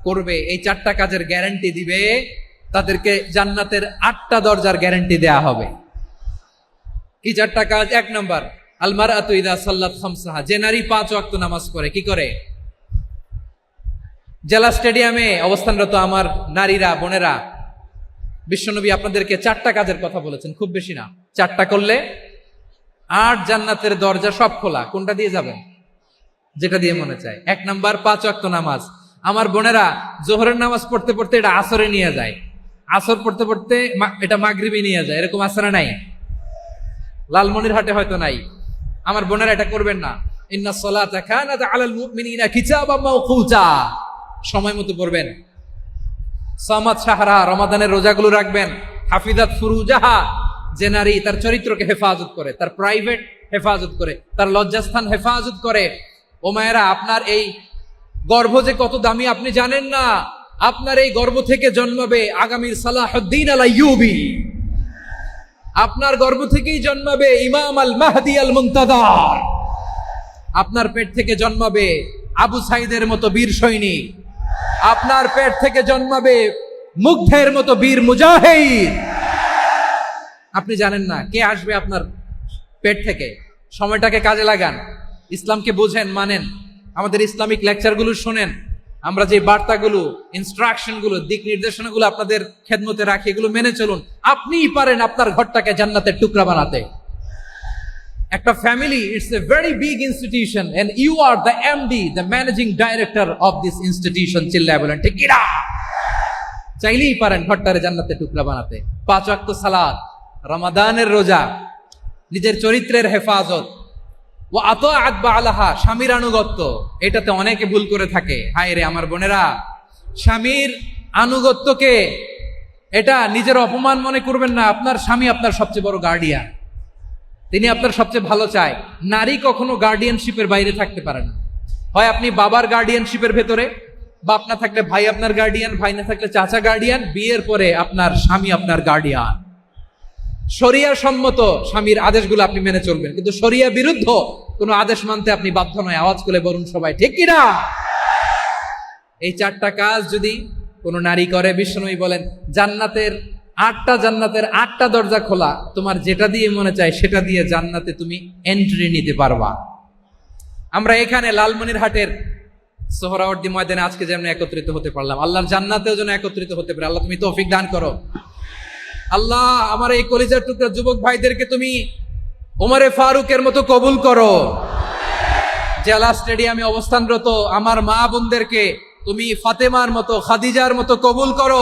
করবে, এই 4টা কাজের গ্যারান্টি দিবে, তাদেরকে জান্নাতের 8টা দরজার গ্যারান্টি দেয়া হবে। কি 4টা কাজ? 1 নাম্বার, আল মারআতু ইযা সাল্লাত খামসাহা, যে নারী 5 ওয়াক্ত নামাজ পড়ে। কি করে? জেলা স্টেডিয়ামে অবস্থানরত আমার নারীরা, বোনেরা, বিশ্বনবী আপনাদেরকে 4টা কাজের কথা বলেছেন, খুব বেশি না। 4টা করলে 8 জান্নাতের দরজা সব খোলা। কোনটা দিয়ে যাবেন? যেটা দিয়ে মনে চায়। 1 নাম্বার 5 ওয়াক্ত নামাজ। আমার বোনেরা জোহরের নামাজ পড়তে পড়তে এটা আসরে নিয়ে যায়, আসর পড়তে পড়তে এটা মাগরিবে নিয়ে যায়। এরকম আসরে নাই? লালমনিরহাটে হয়তো নাই। আমার বোনেরা এটা করবেন না। ইন্নাস সালাতা কানাত আলাল মুমিনিনা কিতাবাম মাওকুতা, সময় মতো পড়বেন। সামাত শাহরা, রমাদানের রোজাগুলো রাখবেন। হাফিজাত ফুরুজাহা, যে নারী তার চরিত্রকে হেফাজত করে, তার প্রাইভেট হেফাজত করে, তার লজ্জাস্থান হেফাজত করে। ও মায়েরা, আপনার এই গর্ভ যে কত দামি আপনি জানেন না। আপনার এই গর্ভ থেকে জন্মাবে আগামীর সালাহুদ্দিন আল আইয়ুবী। আপনার গর্ভ থেকেই জন্মাবে ইমাম আল মাহদি আল মুনতাদার। আপনার পেট থেকে জন্মাবে আবু সাইদের মতো বীর সৈনিক। আপনার পেট থেকে জন্মাবে মুগ্ধের মতো বীর মুজাহিদ। আপনি জানেন না কে আসবে আপনার পেট থেকে। সময়টাকে কাজে লাগান, ইসলামকে বোঝেন, মানেন, আমাদের ইসলামিক লেকচারগুলো শোনেন। আমরা যে বার্তাগুলো, ইনস্ট্রাকশনগুলো, দিক নির্দেশনাগুলো আপনাদের খেদমতে রাখি, এগুলো মেনে চলুন। আপনিই পারেন আপনার ঘরটাকে জান্নাতের টুকরা বানাতে। একটা family, it's a very big institution and you are the MD, the managing director of this institution. চিল্লায় বলেন ঠিক কিনা? চাইলেই পারেন ঘরটারে জান্নাতের টুকরা বানাতে। 5 ওয়াক্ত সালাত, রমাদানের রোজা, নিজের চরিত্রের হেফাজত, ও আতাআত বা'লাহা, স্বামীর আনুগত্য। এটাতে অনেকে ভুল করে থাকে। হায় রে আমার বোনেরা, স্বামীর আনুগত্যকে এটা নিজের অপমান মনে করবেন না। আপনার স্বামী আপনার সবচেয়ে বড় গার্ডিয়ান, তিনি আপনার সবচেয়ে ভালো চায়। নারী কখনো গার্ডিয়ানশিপের বাইরে থাকতে পারে না। হয় আপনি বাবার গার্ডিয়ানশিপের ভেতরে, বাপ না থাকলে ভাই আপনার গার্ডিয়ান, ভাই না থাকলে চাচা গার্ডিয়ান, বিয়ের পরে আপনার স্বামী আপনার গার্ডিয়ান। শরিয়া সম্মত স্বামীর আদেশগুলো আপনি মেনে চলবেন, কিন্তু শরিয়া বিরুদ্ধ কোনো আদেশ মানতে আপনি বাধ্য নয়। আওয়াজ করে বলুন সবাই ঠিক কিনা? এই 4টা কাজ যদি কোনো নারী করে, বিশ্বনবী বলেন জান্নাতের 8টা দরজা খোলা। তোমার যেটা দিয়ে মনে চায় সেটা দিয়ে জান্নাতে তুমি এন্ট্রি নিতে পারবা। আমরা এখানে লালমনিরহাটের সোহরাওয়ার্দী ময়দানে আজকে যেমন একত্রিত হতে পারলাম, আল্লাহর জান্নাতেও যেন একত্রিত হতে পারে। আল্লাহ তুমি তৌফিক দান করো। আল্লাহ আমার এই কলিজার টুকরা যুবক ভাইদেরকে তুমি ওমরে ফারুকের মতো কবুল করো। জেলা স্টেডিয়ামে অবস্থানরত আমার মা বোনদেরকে তুমি ফাতেমার মতো, খাদিজার মতো কবুল করো।